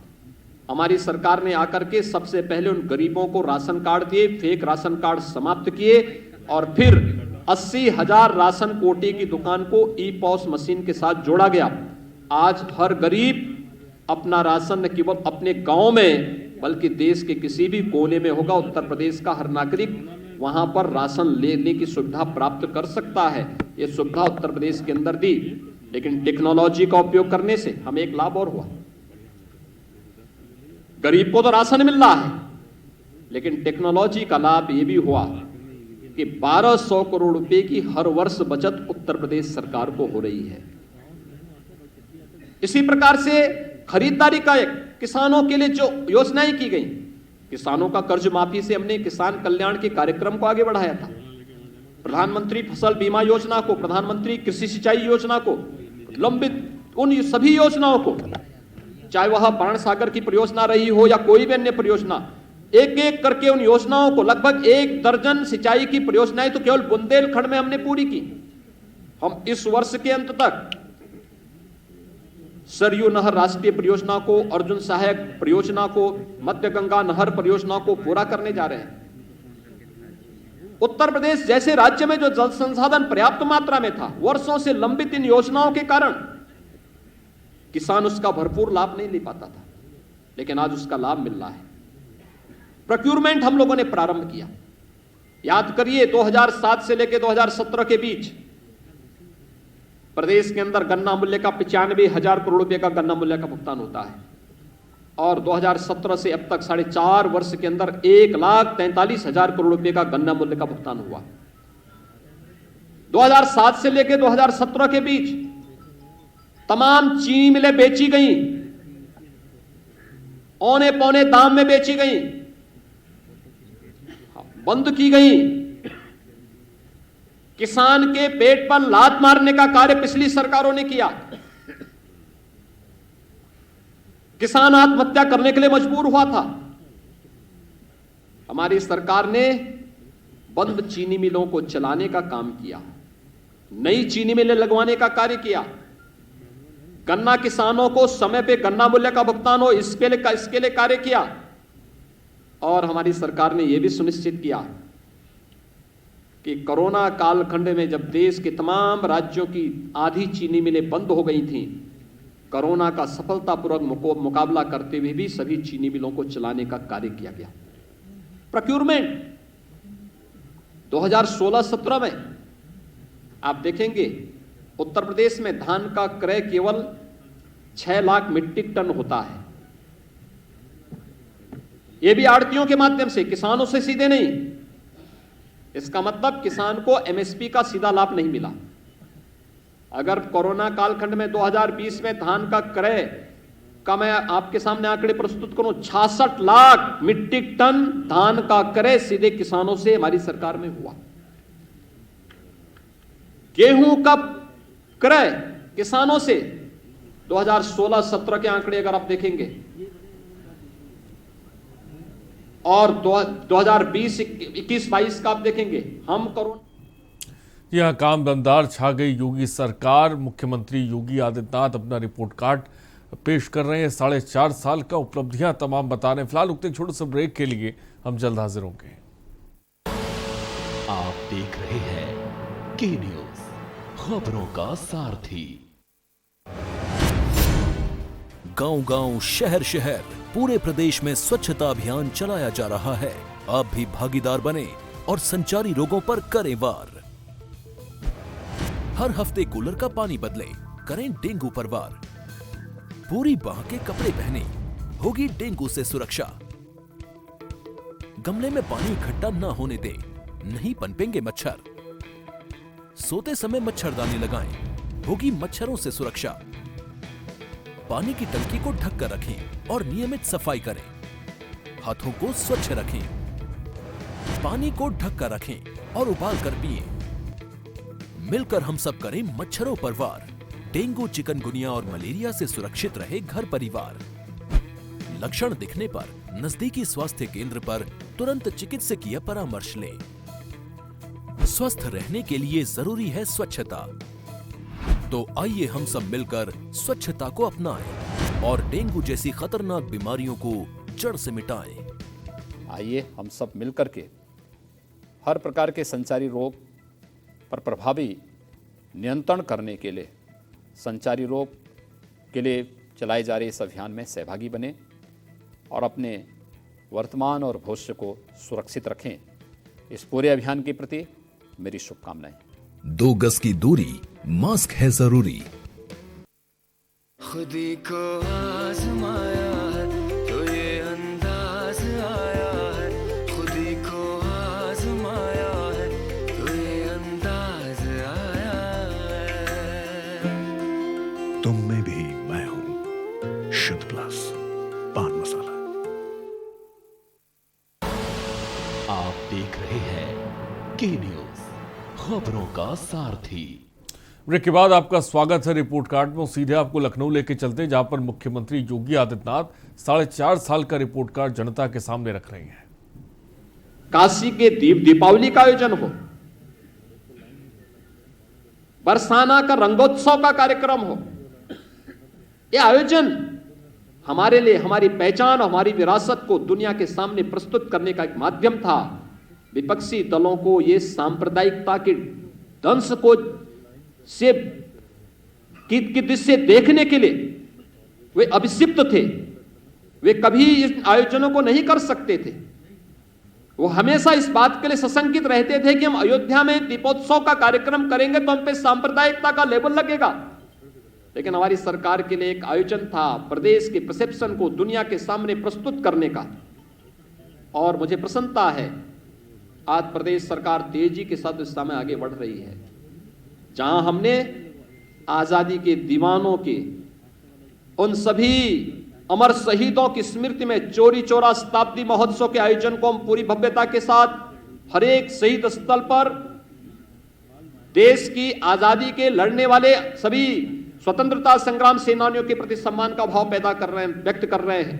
हमारी सरकार ने आकर के सबसे पहले उन गरीबों को राशन कार्ड दिए, फेक राशन कार्ड समाप्त किए और फिर 80,000 राशन कोटे की दुकान को ई-पॉस मशीन के साथ जोड़ा गया। आज हर गरीब अपना राशन न केवल अपने गांव में बल्कि देश के किसी भी कोने में होगा, उत्तर प्रदेश का हर नागरिक वहां पर राशन लेने की सुविधा प्राप्त कर सकता है। ये सुविधा उत्तर प्रदेश के अंदर दी, लेकिन टेक्नोलॉजी का उपयोग करने से हमें एक लाभ और हुआ। गरीब को तो राशन मिल रहा है, लेकिन टेक्नोलॉजी का लाभ यह भी हुआ कि 1200 करोड़ रुपए की हर वर्ष बचत उत्तर प्रदेश सरकार को हो रही है। इसी प्रकार से खरीदारी का किसानों के लिए जो योजनाएं की गई, किसानों का कर्ज माफी से हमने किसान कल्याण के कार्यक्रम को आगे बढ़ाया था। प्रधानमंत्री फसल बीमा योजना को, प्रधानमंत्री कृषि सिंचाई योजना को, लंबित उन सभी योजनाओं को, चाहे वह बाण सागर की परियोजना रही हो या कोई भी अन्य परियोजना, एक एक करके उन योजनाओं को, लगभग 1 दर्जन सिंचाई की परियोजनाएं तो केवल बुंदेलखंड में हमने पूरी की। हम इस वर्ष के अंत तक सरयू नहर राष्ट्रीय परियोजना को, अर्जुन सहायक परियोजना को, मध्य गंगा नहर परियोजना को पूरा करने जा रहे हैं। उत्तर प्रदेश जैसे राज्य में जो जल संसाधन पर्याप्त मात्रा में था, वर्षों से लंबित इन योजनाओं के कारण किसान उसका भरपूर लाभ नहीं ले पाता था, लेकिन आज उसका लाभ मिल रहा है। प्रोक्यूरमेंट हम लोगों ने प्रारंभ किया। याद करिए 2007 से लेकर 2017 के बीच प्रदेश के अंदर गन्ना मूल्य का 95,000 करोड़ रुपए का गन्ना मूल्य का भुगतान होता है और 2017 से अब तक 4.5 वर्ष के अंदर 1,43,000 करोड़ रुपए का गन्ना मूल्य का भुगतान हुआ। 2007 से लेकर 2017 के बीच तमाम चीनी मिलें बेची गई, औने पौने दाम में बेची गई, बंद की गई। किसान के पेट पर लात मारने का कार्य पिछली सरकारों ने किया। किसान आत्महत्या करने के लिए मजबूर हुआ था। हमारी सरकार ने बंद चीनी मिलों को चलाने का काम किया, नई चीनी मिलें लगवाने का कार्य किया, गन्ना किसानों को समय पे गन्ना मूल्य का भुगतान हो इसके लिए कार्य किया। और हमारी सरकार ने यह भी सुनिश्चित किया कि कोरोना कालखंड में जब देश के तमाम राज्यों की आधी चीनी मिलें बंद हो गई थीं, कोरोना का सफलतापूर्वक मुकाबला करते हुए भी सभी चीनी मिलों को चलाने का कार्य किया गया। प्रोक्यूरमेंट 2016-17 में आप देखेंगे उत्तर प्रदेश में धान का क्रय केवल 6 लाख मीट्रिक टन होता है। यह भी आड़तियों के माध्यम से, किसानों से सीधे नहीं। इसका मतलब किसान को एमएसपी का सीधा लाभ नहीं मिला। अगर कोरोना कालखंड में 2020 में धान का क्रय का मैं आपके सामने आंकड़े प्रस्तुत करूं, 66 लाख मीट्रिक टन धान का क्रय सीधे किसानों से हमारी सरकार में हुआ। गेहूं का क्रय किसानों से 2016-17 के आंकड़े अगर आप देखेंगे और 2020-21-22 का आप देखेंगे, हम कोरोना यह काम दमदार छा गई योगी सरकार। मुख्यमंत्री योगी आदित्यनाथ अपना रिपोर्ट कार्ड पेश कर रहे हैं। 4.5 साल का उपलब्धियां तमाम बता रहे हैं। फिलहाल रुकते छोटे से ब्रेक के लिए, हम जल्द हाजिर होंगे। आप देख रहे हैं के न्यूज, खबरों का सारथी। गांव-गांव, शहर-शहर, पूरे प्रदेश में स्वच्छता अभियान चलाया जा रहा है। आप भी भागीदार बने और संचारी रोगों पर करें वार। हर हफ्ते कूलर का पानी बदले, करें डेंगू पर वार। पूरी बाह के कपड़े पहने, होगी डेंगू से सुरक्षा। गमले में पानी इकट्ठा न होने दें, नहीं पनपेंगे मच्छर। सोते समय मच्छरदानी लगाएं, होगी मच्छरों से सुरक्षा। पानी की टंकी को ढककर रखें और नियमित सफाई करें। हाथों को स्वच्छ रखें। पानी को ढककर रखें और उबाल कर पिएं। मिलकर हम सब करें मच्छरों पर वार। डेंगू, चिकनगुनिया और मलेरिया से सुरक्षित रहे घर परिवार। लक्षण दिखने पर नजदीकी स्वास्थ्य केंद्र पर तुरंत चिकित्सकीय परामर्श लें। स्वस्थ रहने के लिए जरूरी है स्वच्छता। तो आइए हम सब मिलकर स्वच्छता को अपनाएं। और डेंगू जैसी खतरनाक बीमारियों को जड़ से मिटाएं। आइए हम सब मिलकर के हर प्रकार के संचारी रोग पर प्रभावी नियंत्रण करने के लिए संचारी रोग के लिए चलाए जा रहे इस अभियान में सहभागी बने और अपने वर्तमान और भविष्य को सुरक्षित रखें। इस पूरे अभियान के प्रति मेरी शुभकामनाएं। 2 गज की दूरी, मास्क है जरूरी। खुदी को आजमाया है तो ये अंदाज आया है, खुदी को आजमाया है तो ये अंदाज आया है। तुम में भी मैं हूं, शुद्ध प्लस पान मसाला। आप देख रहे हैं के न्यूज, खबरों का सारथी। ब्रेक के बाद आपका स्वागत है रिपोर्ट कार्ड में। सीधे आपको लखनऊ लेके चलते हैं, जहां पर मुख्यमंत्री योगी आदित्यनाथ 4.5 साल का रिपोर्ट कार्ड जनता के सामने रख रहे हैं। काशी के दीपावली का आयोजन हो, बरसाना का रंगोत्सव का कार्यक्रम हो, यह आयोजन हमारे लिए हमारी पहचान और हमारी विरासत को दुनिया के सामने प्रस्तुत करने का एक माध्यम था। विपक्षी दलों को यह सांप्रदायिकता के दंश को से की दृश्य देखने के लिए वे अभिषिप्त थे। वे कभी इस आयोजनों को नहीं कर सकते थे। वो हमेशा इस बात के लिए सशंकित रहते थे कि हम अयोध्या में दीपोत्सव का कार्यक्रम करेंगे तो हम पे सांप्रदायिकता का लेबल लगेगा। लेकिन हमारी सरकार के लिए एक आयोजन था प्रदेश के परसेप्शन को दुनिया के सामने प्रस्तुत करने का, और मुझे प्रसन्नता है आज प्रदेश सरकार तेजी के साथ इस समय आगे बढ़ रही है। जहां हमने आजादी के दीवानों के उन सभी अमर शहीदों की स्मृति में चौरी चौरा शताब्दी महोत्सव के आयोजन को हम पूरी भव्यता के साथ हर एक शहीद स्थल पर देश की आजादी के लड़ने वाले सभी स्वतंत्रता संग्राम सेनानियों के प्रति सम्मान का भाव पैदा कर रहे हैं, व्यक्त कर रहे हैं।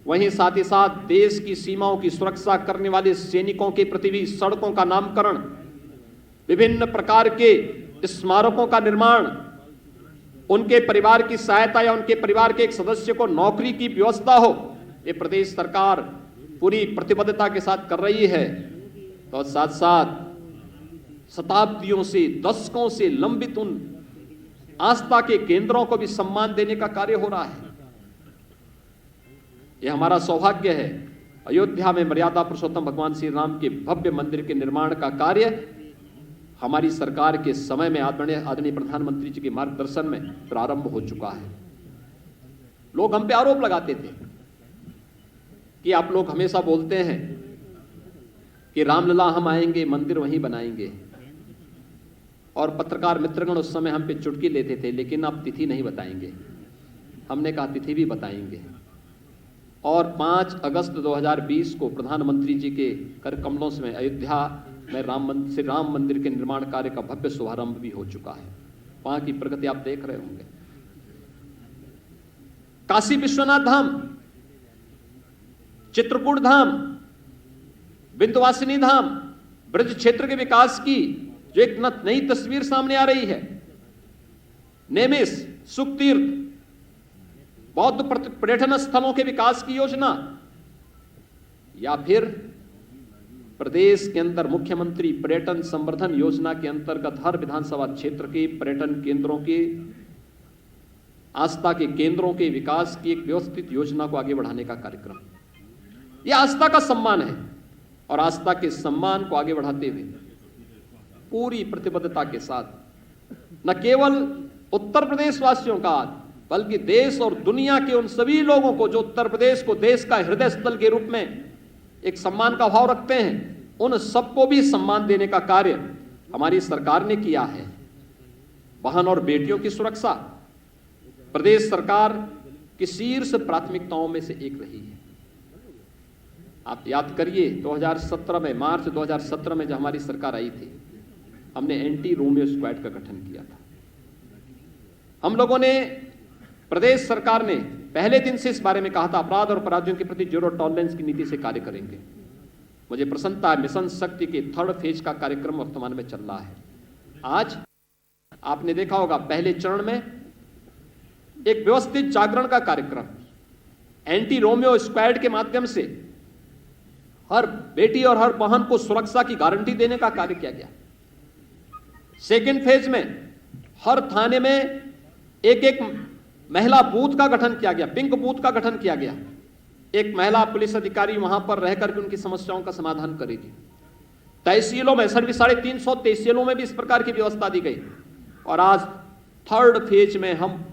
वहीं साथ ही साथ देश की सीमाओं की सुरक्षा करने वाले सैनिकों के प्रति भी सड़कों का नामकरण, विभिन्न प्रकार के स्मारकों का निर्माण, उनके परिवार की सहायता या उनके परिवार के एक सदस्य को नौकरी की व्यवस्था हो, ये प्रदेश सरकार पूरी प्रतिबद्धता के साथ कर रही है। तो साथ साथ शताब्दियों से दशकों से लंबित उन आस्था के केंद्रों को भी सम्मान देने का कार्य हो रहा है। यह हमारा सौभाग्य है। अयोध्या में मर्यादा पुरुषोत्तम भगवान श्री राम के भव्य मंदिर के निर्माण का कार्य हमारी सरकार के समय में आदरणीय प्रधानमंत्री जी के मार्गदर्शन में प्रारंभ हो चुका है। लोग हम पे आरोप लगाते थे कि आप लोग हमेशा बोलते हैं कि रामलला हम आएंगे मंदिर वहीं बनाएंगे, और पत्रकार मित्रगण उस समय हम पे चुटकी लेते थे, लेकिन आप तिथि नहीं बताएंगे। हमने कहा तिथि भी बताएंगे, और 5 अगस्त 2020 को प्रधानमंत्री जी के कर कमलों में अयोध्या में राम मंदिर के निर्माण कार्य का भव्य शुभारंभ भी हो चुका है। वहां की प्रगति आप देख रहे होंगे। काशी विश्वनाथ धाम, चित्रकूट धाम, विंध्यवासिनी धाम, ब्रज क्षेत्र के विकास की जो एक नई तस्वीर सामने आ रही है, नेमिष, सुखतीर्थ, बौद्ध पर्यटन स्थलों के विकास की योजना, या फिर प्रदेश के अंदर मुख्यमंत्री पर्यटन संवर्धन योजना के अंतर्गत हर विधानसभा क्षेत्र के पर्यटन केंद्रों के आस्था के केंद्रों के विकास की एक व्यवस्थित योजना को आगे बढ़ाने का कार्यक्रम। यह आस्था का सम्मान है, और आस्था के सम्मान को आगे बढ़ाते हुए पूरी प्रतिबद्धता के साथ न केवल उत्तर प्रदेश वासियों का बल्कि देश और दुनिया के उन सभी लोगों को जो उत्तर प्रदेश को देश का हृदय स्थल के रूप में एक सम्मान का भाव रखते हैं, उन सबको भी सम्मान देने का कार्य हमारी सरकार ने किया है। बहन और बेटियों की सुरक्षा प्रदेश सरकार की शीर्ष प्राथमिकताओं में से एक रही है। आप याद करिए 2017 में, मार्च 2017 में जब हमारी सरकार आई थी, हमने एंटी रोमियो स्क्वाड का गठन किया था। हम लोगों ने, प्रदेश सरकार ने पहले दिन से इस बारे में कहा था अपराध और अपराधियों के प्रति जीरो टॉलरेंस की नीति से कार्य करेंगे। मुझे प्रसन्नता है, मिशन शक्ति के 3rd फेज का कार्यक्रम वर्तमान में चल रहा है। आज आपने देखा होगा पहले चरण में एक व्यवस्थित जागरण का कार्यक्रम, एंटी रोमियो स्क्वाड के माध्यम से हर बेटी और हर बहन को सुरक्षा की गारंटी देने का कार्य किया गया। सेकेंड फेज में हर थाने में एक एक महिला बूथ का गठन किया गया, पिंक बूथ का गठन किया गया। एक महिला पुलिस अधिकारी वहां पर रहकर के उनकी समस्याओं का समाधान करेगी। तहसीलों में 350 तहसीलों में भी इस प्रकार की व्यवस्था दी गई। और आज थर्ड फेज में हम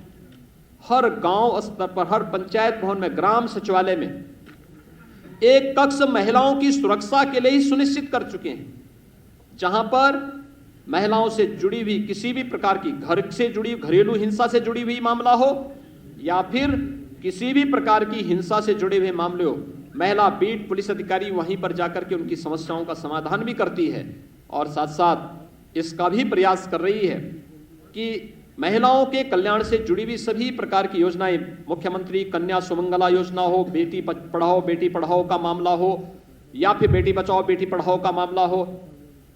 हर गांव स्तर पर, हर पंचायत भवन में, ग्राम सचिवालय में एक कक्ष महिलाओं की सुरक्षा के लिए ही सुनिश्चित कर चुके हैं, जहां पर महिलाओं से जुड़ी हुई किसी भी प्रकार की घर से जुड़ी, घरेलू हिंसा से जुड़ी हुई मामला हो या फिर किसी भी प्रकार की हिंसा से जुड़े हुए मामले हो, महिला बीट पुलिस अधिकारी वहीं पर जाकर के उनकी समस्याओं का समाधान भी करती है। और साथ साथ इसका भी प्रयास कर रही है कि महिलाओं के कल्याण से जुड़ी हुई सभी प्रकार की योजनाएं, मुख्यमंत्री कन्या सुमंगला योजना हो, बेटी पढ़ाओ का मामला हो, या फिर बेटी बचाओ बेटी पढ़ाओ का मामला हो,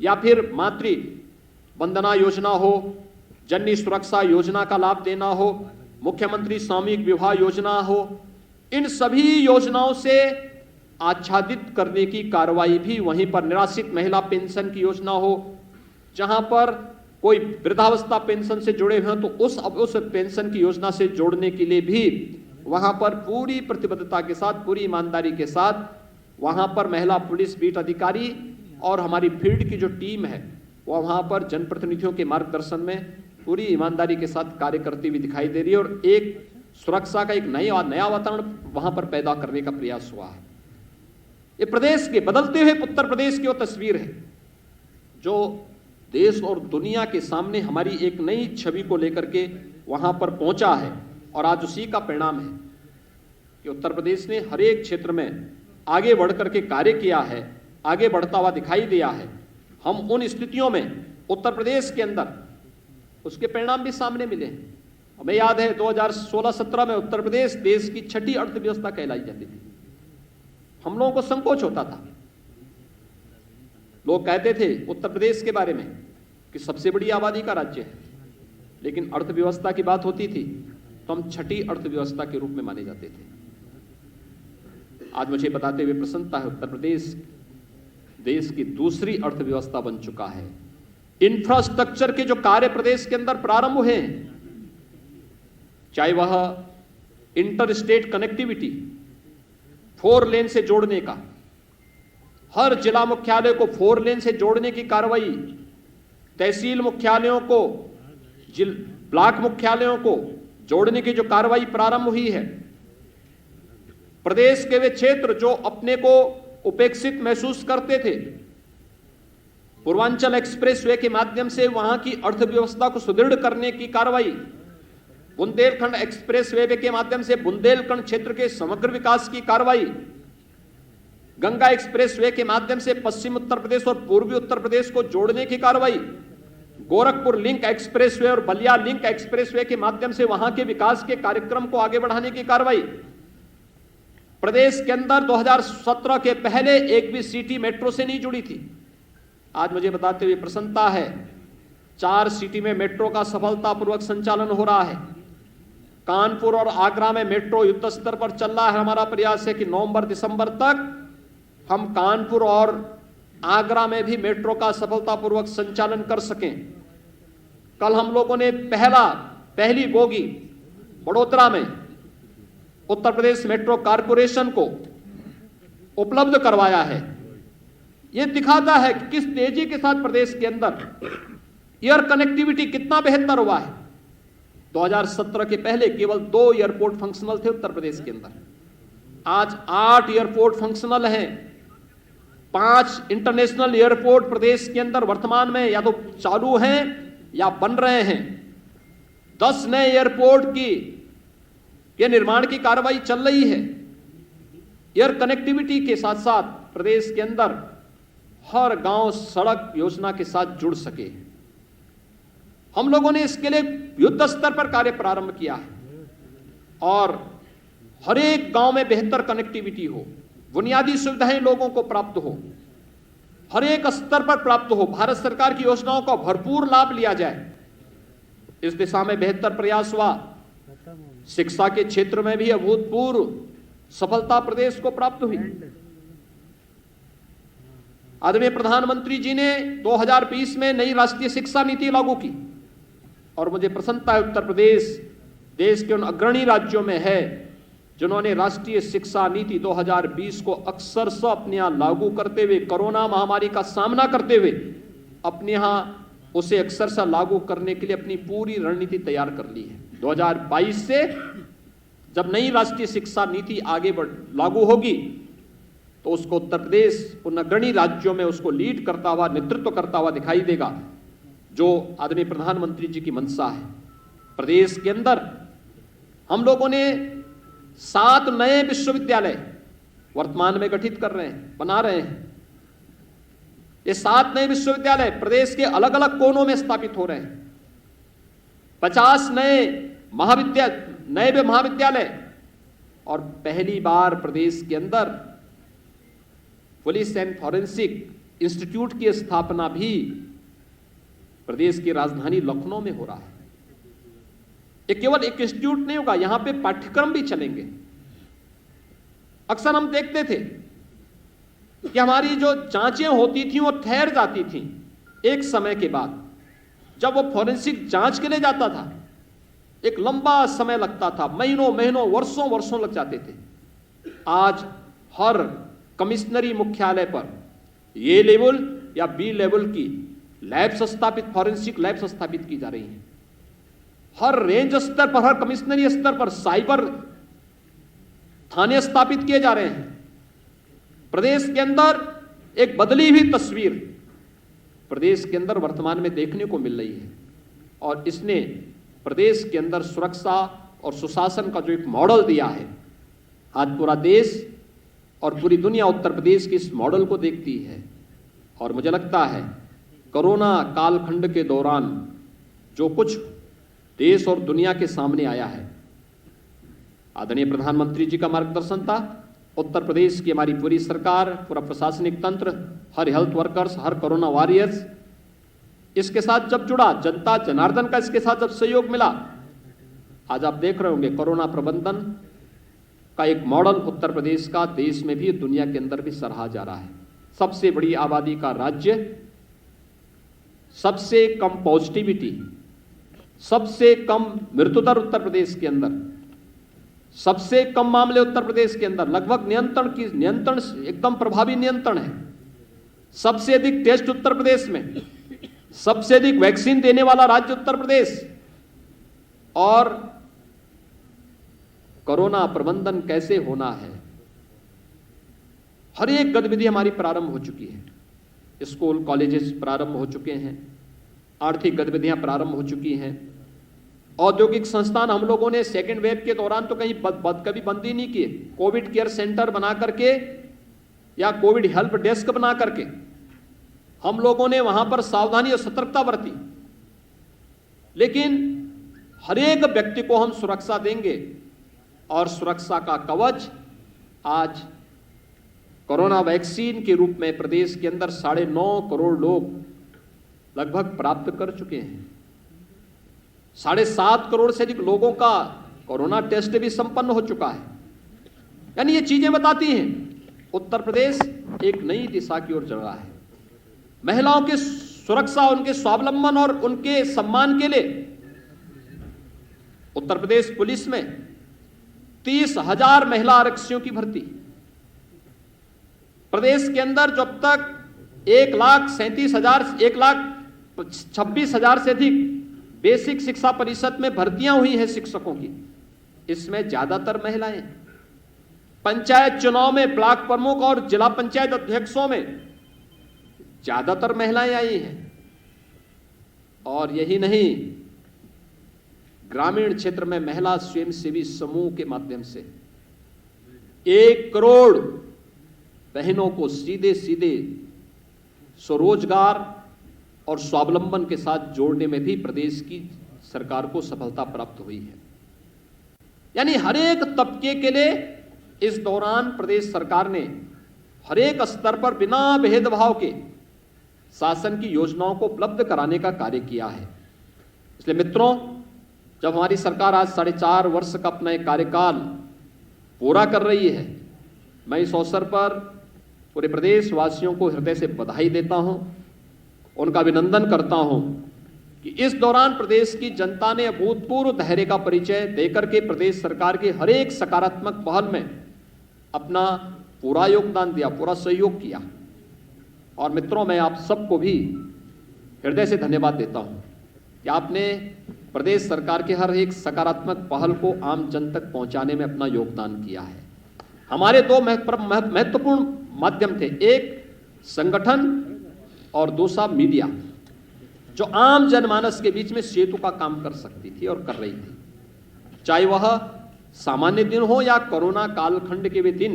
या फिर मातृ वंदना योजना हो, जननी सुरक्षा योजना का लाभ देना हो, मुख्यमंत्री सामूहिक विवाह योजना हो, इन सभी योजनाओं से आच्छादित करने की कार्रवाई भी वहीं पर, निराश्रित महिला पेंशन की योजना हो, जहां पर कोई वृद्धावस्था पेंशन से जुड़े हुए हैं तो उस पेंशन की योजना से जोड़ने के लिए भी वहां पर पूरी प्रतिबद्धता के साथ, पूरी ईमानदारी के साथ वहां पर महिला पुलिस बीट अधिकारी और हमारी फील्ड की जो टीम है वो वहां पर जनप्रतिनिधियों के मार्गदर्शन में पूरी ईमानदारी के साथ कार्य करती हुई दिखाई दे रही है। और एक सुरक्षा का एक नया वातावरण वहां पर पैदा करने का प्रयास हुआ है। ये प्रदेश के बदलते हुए उत्तर प्रदेश की वो तस्वीर है जो देश और दुनिया के सामने हमारी एक नई छवि को लेकर के वहां पर पहुंचा है। और आज उसी का परिणाम है कि उत्तर प्रदेश ने हर एक क्षेत्र में आगे बढ़ करके कार्य किया है, आगे बढ़ता हुआ दिखाई दिया है। हम उन स्थितियों में उत्तर प्रदेश के अंदर उसके परिणाम भी सामने मिले हैं। हमें याद है 2016-17 में उत्तर प्रदेश देश की 6ठी अर्थव्यवस्था कहलाई जाती थी। हम लोगों को संकोच होता था, लोग कहते थे उत्तर प्रदेश के बारे में कि सबसे बड़ी आबादी का राज्य है, लेकिन अर्थव्यवस्था की बात होती थी तो हम 6ठी अर्थव्यवस्था के रूप में माने जाते थे। आज मुझे बताते हुए प्रसन्नता है, उत्तर प्रदेश देश की दूसरी अर्थव्यवस्था बन चुका है। इंफ्रास्ट्रक्चर के जो कार्य प्रदेश के अंदर प्रारंभ हुए हैं, चाहे वह इंटर स्टेट कनेक्टिविटी, 4 लेन से जोड़ने का, हर जिला मुख्यालय को 4 लेन से जोड़ने की कार्रवाई, तहसील मुख्यालयों को ब्लॉक मुख्यालयों को जोड़ने की जो कार्रवाई प्रारंभ हुई है, प्रदेश के वे क्षेत्र जो अपने को उपेक्षित महसूस करते थे, पूर्वांचल एक्सप्रेसवे के माध्यम से वहां की अर्थव्यवस्था को सुदृढ़ करने की कार्रवाई, बुंदेलखंड एक्सप्रेसवे के माध्यम से बुंदेलखंड क्षेत्र के समग्र विकास की कार्रवाई, गंगा एक्सप्रेसवे के माध्यम से पश्चिम उत्तर प्रदेश और पूर्वी उत्तर प्रदेश को जोड़ने की कार्रवाई, गोरखपुर लिंक एक्सप्रेसवे और बलिया लिंक एक्सप्रेसवे के माध्यम से वहां के विकास के कार्यक्रम को आगे बढ़ाने की कार्रवाई। प्रदेश के अंदर 2017 के पहले एक भी सिटी मेट्रो से नहीं जुड़ी थी। आज मुझे बताते हुए प्रसन्नता है, 4 सिटी में मेट्रो का सफलतापूर्वक संचालन हो रहा है। कानपुर और आगरा में मेट्रो युद्ध स्तर पर चल रहा है। हमारा प्रयास है कि नवंबर-दिसंबर तक हम कानपुर और आगरा में भी मेट्रो का सफलतापूर्वक संचालन कर सकें। कल हम लोगों ने पहली बोगी बड़ोदरा में उत्तर प्रदेश मेट्रो कारपोरेशन को उपलब्ध करवाया है। यह दिखाता है कि किस तेजी के साथ प्रदेश के अंदर एयर कनेक्टिविटी कितना बेहतर हुआ है। 2017 के पहले केवल 2 एयरपोर्ट फंक्शनल थे उत्तर प्रदेश के अंदर, आज 8 एयरपोर्ट फंक्शनल हैं। 5 इंटरनेशनल एयरपोर्ट प्रदेश के अंदर वर्तमान में या तो चालू हैं या बन रहे हैं। 10 नए एयरपोर्ट के निर्माण की कार्रवाई चल रही है। एयर कनेक्टिविटी के साथ साथ प्रदेश के अंदर हर गांव सड़क योजना के साथ जुड़ सके। हम लोगों ने इसके लिए युद्ध स्तर पर कार्य प्रारंभ किया है और हर एक गांव में बेहतर कनेक्टिविटी हो, बुनियादी सुविधाएं लोगों को प्राप्त हो, हर एक स्तर पर प्राप्त हो, भारत सरकार की योजनाओं का भरपूर लाभ लिया जाए। इस दिशा में बेहतर प्रयास हुआ। शिक्षा के क्षेत्र में भी अभूतपूर्व सफलता प्रदेश को प्राप्त हुई। आदरणीय प्रधानमंत्री जी ने 2020 में नई राष्ट्रीय शिक्षा नीति लागू की और मुझे प्रसन्नता है उत्तर प्रदेश देश के उन अग्रणी राज्यों में है जिन्होंने राष्ट्रीय शिक्षा नीति 2020 को अक्षरशः अपने यहां लागू करते हुए, कोरोना महामारी का सामना करते हुए अपने यहां उसे अक्षरशः लागू करने के लिए अपनी पूरी रणनीति तैयार कर ली है। 2022 से जब नई राष्ट्रीय शिक्षा नीति आगे लागू होगी तो उसको उत्तर प्रदेश उन अग्रणी राज्यों में उसको लीड करता हुआ, नेतृत्व करता हुआ दिखाई देगा, जो आदरणीय प्रधानमंत्री जी की मंशा है। प्रदेश के अंदर हम लोगों ने 7 नए विश्वविद्यालय वर्तमान में गठित कर रहे हैं, बना रहे हैं। ये 7 नए विश्वविद्यालय प्रदेश के अलग अलग कोनों में स्थापित हो रहे हैं। 50 नए महाविद्यालय और पहली बार प्रदेश के अंदर पुलिस एंड फॉरेंसिक इंस्टीट्यूट की स्थापना भी प्रदेश की राजधानी लखनऊ में हो रहा है। ये केवल एक इंस्टीट्यूट नहीं होगा, यहां पे पाठ्यक्रम भी चलेंगे। अक्सर हम देखते थे कि हमारी जो जांचें होती थी वो ठहर जाती थी एक समय के बाद। जब वो फॉरेंसिक जांच के लिए जाता था एक लंबा समय लगता था, महीनों वर्षों लग जाते थे। आज हर कमिश्नरी मुख्यालय पर ए लेवल या बी लेवल की लैब्स स्थापित, फॉरेंसिक लैब्स स्थापित की जा रही हैं। हर रेंज स्तर पर, हर कमिश्नरी स्तर पर साइबर थाने स्थापित किए जा रहे हैं। प्रदेश के अंदर एक बदली हुई तस्वीर प्रदेश के अंदर वर्तमान में देखने को मिल रही है और इसने प्रदेश के अंदर सुरक्षा और सुशासन का जो एक मॉडल दिया है, आज पूरा देश और पूरी दुनिया उत्तर प्रदेश के इस मॉडल को देखती है। और मुझे लगता है कोरोना कालखंड के दौरान जो कुछ देश और दुनिया के सामने आया है, आदरणीय प्रधानमंत्री जी का मार्गदर्शन था, उत्तर प्रदेश की हमारी पूरी सरकार, पूरा प्रशासनिक तंत्र, हर हेल्थ वर्कर्स, हर कोरोना वॉरियर्स इसके साथ जब जुड़ा, जनता जनार्दन का इसके साथ जब सहयोग मिला, आज आप देख रहे होंगे कोरोना प्रबंधन का एक मॉडल उत्तर प्रदेश का देश में भी, दुनिया के अंदर भी सराहा जा रहा है। सबसे बड़ी आबादी का राज्य, सबसे कम पॉजिटिविटी, सबसे कम मृत्यु दर उत्तर प्रदेश के अंदर, सबसे कम मामले उत्तर प्रदेश के अंदर, लगभग नियंत्रण एकदम प्रभावी नियंत्रण है। सबसे अधिक टेस्ट उत्तर प्रदेश में, सबसे अधिक वैक्सीन देने वाला राज्य उत्तर प्रदेश। और कोरोना प्रबंधन कैसे होना है, हर एक गतिविधि हमारी प्रारंभ हो चुकी है। स्कूल कॉलेजेस प्रारंभ हो चुके हैं, आर्थिक गतिविधियां प्रारंभ हो चुकी हैं। औद्योगिक संस्थान हम लोगों ने सेकेंड वेव के दौरान तो कहीं कभी बंद ही नहीं किए। कोविड केयर सेंटर बना करके या कोविड हेल्प डेस्क बना करके हम लोगों ने वहां पर सावधानी और सतर्कता बरती। लेकिन हर एक व्यक्ति को हम सुरक्षा देंगे और सुरक्षा का कवच आज कोरोना वैक्सीन के रूप में प्रदेश के अंदर 9.5 करोड़ लोग लगभग प्राप्त कर चुके हैं। 7.5 करोड़ से अधिक लोगों का कोरोना टेस्ट भी संपन्न हो चुका है। यानी ये चीजें बताती हैं उत्तर प्रदेश एक नई दिशा की ओर चल रहा है। महिलाओं की सुरक्षा, उनके स्वावलंबन और उनके सम्मान के लिए उत्तर प्रदेश पुलिस में 30,000 महिला आरक्षियों की भर्ती। प्रदेश के अंदर जब तक 1,26,000 से अधिक बेसिक शिक्षा परिषद में भर्तियां हुई हैं शिक्षकों की, इसमें ज्यादातर महिलाएं। पंचायत चुनाव में ब्लॉक प्रमुख और जिला पंचायत अध्यक्षों में ज्यादातर महिलाएं आई हैं। और यही नहीं, ग्रामीण क्षेत्र में महिला स्वयंसेवी समूह के माध्यम से 1 करोड़ बहनों को सीधे स्वरोजगार और स्वावलंबन के साथ जोड़ने में भी प्रदेश की सरकार को सफलता प्राप्त हुई है। यानी हर एक तबके के लिए इस दौरान प्रदेश सरकार ने हर एक स्तर पर बिना भेदभाव के शासन की योजनाओं को उपलब्ध कराने का कार्य किया है। इसलिए मित्रों, जब हमारी सरकार आज 4.5 वर्ष का अपना एक कार्यकाल पूरा कर रही है, मैं इस अवसर पर पूरे प्रदेशवासियों को हृदय से बधाई देता हूं, उनका अभिनंदन करता हूं कि इस दौरान प्रदेश की जनता ने अभूतपूर्व धैर्य का परिचय देकर के प्रदेश सरकार की हर एक सकारात्मक पहल में अपना पूरा योगदान दिया, पूरा सहयोग किया। और मित्रों, मैं आप सबको भी हृदय से धन्यवाद देता हूं कि आपने प्रदेश सरकार के हर एक सकारात्मक पहल को आम जन तक पहुंचाने में अपना योगदान किया है। हमारे दो महत्वपूर्ण माध्यम थे, एक संगठन और दूसरा मीडिया, जो आम जनमानस के बीच में सेतु का काम कर सकती थी और कर रही थी। चाहे वह सामान्य दिन हो या कोरोना कालखंड के वे दिन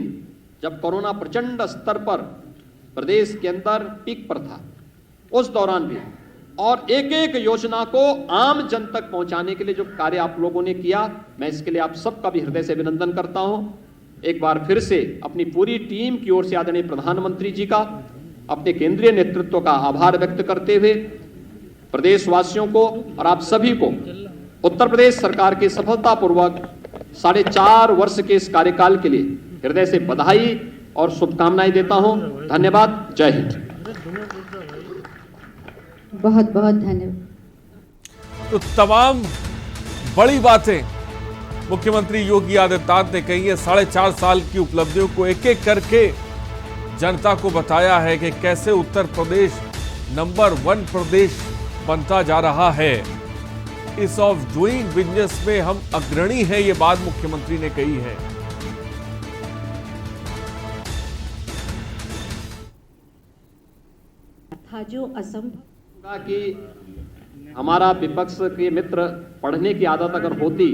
जब कोरोना प्रचंड स्तर पर प्रदेश के अंदर पीक पर था, उस दौरान भी और एक एक योजना को आम जन तक पहुंचाने के लिए जो कार्य आप लोगों ने किया, मैं इसके लिए आप सबका भी हृदय से अभिनंदन करता हूं। एक बार फिर से अपनी पूरी टीम की ओर से आदरणीय प्रधानमंत्री जी का, अपने केंद्रीय नेतृत्व का आभार व्यक्त करते हुए प्रदेशवासियों को और आप सभी को उत्तर प्रदेश सरकार के सफलतापूर्वक 4.5 वर्ष के इस कार्यकाल के लिए हृदय से बधाई और शुभकामनाएं देता हूं। धन्यवाद। जय हिंद। बहुत बहुत धन्यवाद। तो तमाम बड़ी बातें मुख्यमंत्री योगी आदित्यनाथ ने कही है। 4.5 साल की उपलब्धियों को एक एक करके जनता को बताया है कि कैसे उत्तर प्रदेश नंबर 1 प्रदेश बनता जा रहा है। इस ऑफ डूइंग बिजनेस में हम अग्रणी हैं, ये बात मुख्यमंत्री ने कही है। था जो असंभव कि हमारा विपक्ष के मित्र पढ़ने की आदत अगर होती,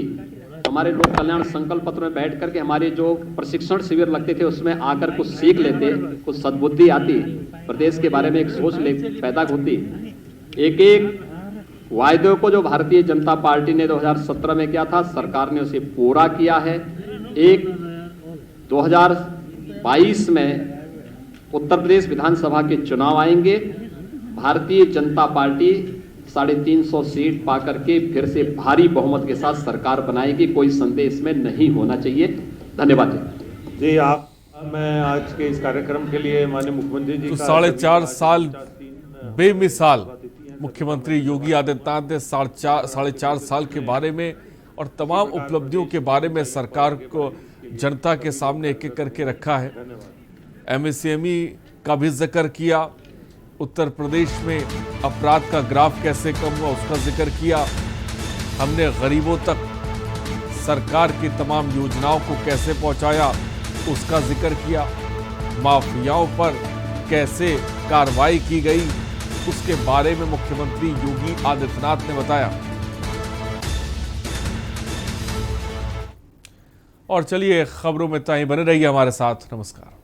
हमारे लोक कल्याण संकल्प पत्र में बैठ करके हमारे जो प्रशिक्षण शिविर लगते थे उसमें आकर कुछ सीख लेते, कुछ सद्बुद्धि आती, प्रदेश के बारे में एक सोच पैदा होती। एक एक वायदे को जो भारतीय जनता पार्टी ने 2017 में किया था, सरकार ने उसे पूरा किया है। एक 2022 में उत्तर प्रदेश विधानसभा के चुनाव आएंगे, भारतीय जनता पार्टी 350 सीट पाकर के फिर से भारी बहुमत के साथ सरकार बनाएगी, कोई संदेह इसमें नहीं होना चाहिए। धन्यवाद जी। मैं आज के इस कार्यक्रम के लिए माननीय मुख्यमंत्री जी तो 4.5 साल बेमिसाल मुख्यमंत्री योगी आदित्यनाथ ने 4.5 साल के बारे में और तमाम उपलब्धियों के बारे में सरकार को जनता के सामने एक एक करके रखा है। एमएसएमई का भी जिक्र किया, उत्तर प्रदेश में अपराध का ग्राफ कैसे कम हुआ उसका जिक्र किया, हमने गरीबों तक सरकार की तमाम योजनाओं को कैसे पहुंचाया उसका जिक्र किया, माफियाओं पर कैसे कार्रवाई की गई उसके बारे में मुख्यमंत्री योगी आदित्यनाथ ने बताया। और चलिए खबरों में ताई बने रहिए हमारे साथ। नमस्कार।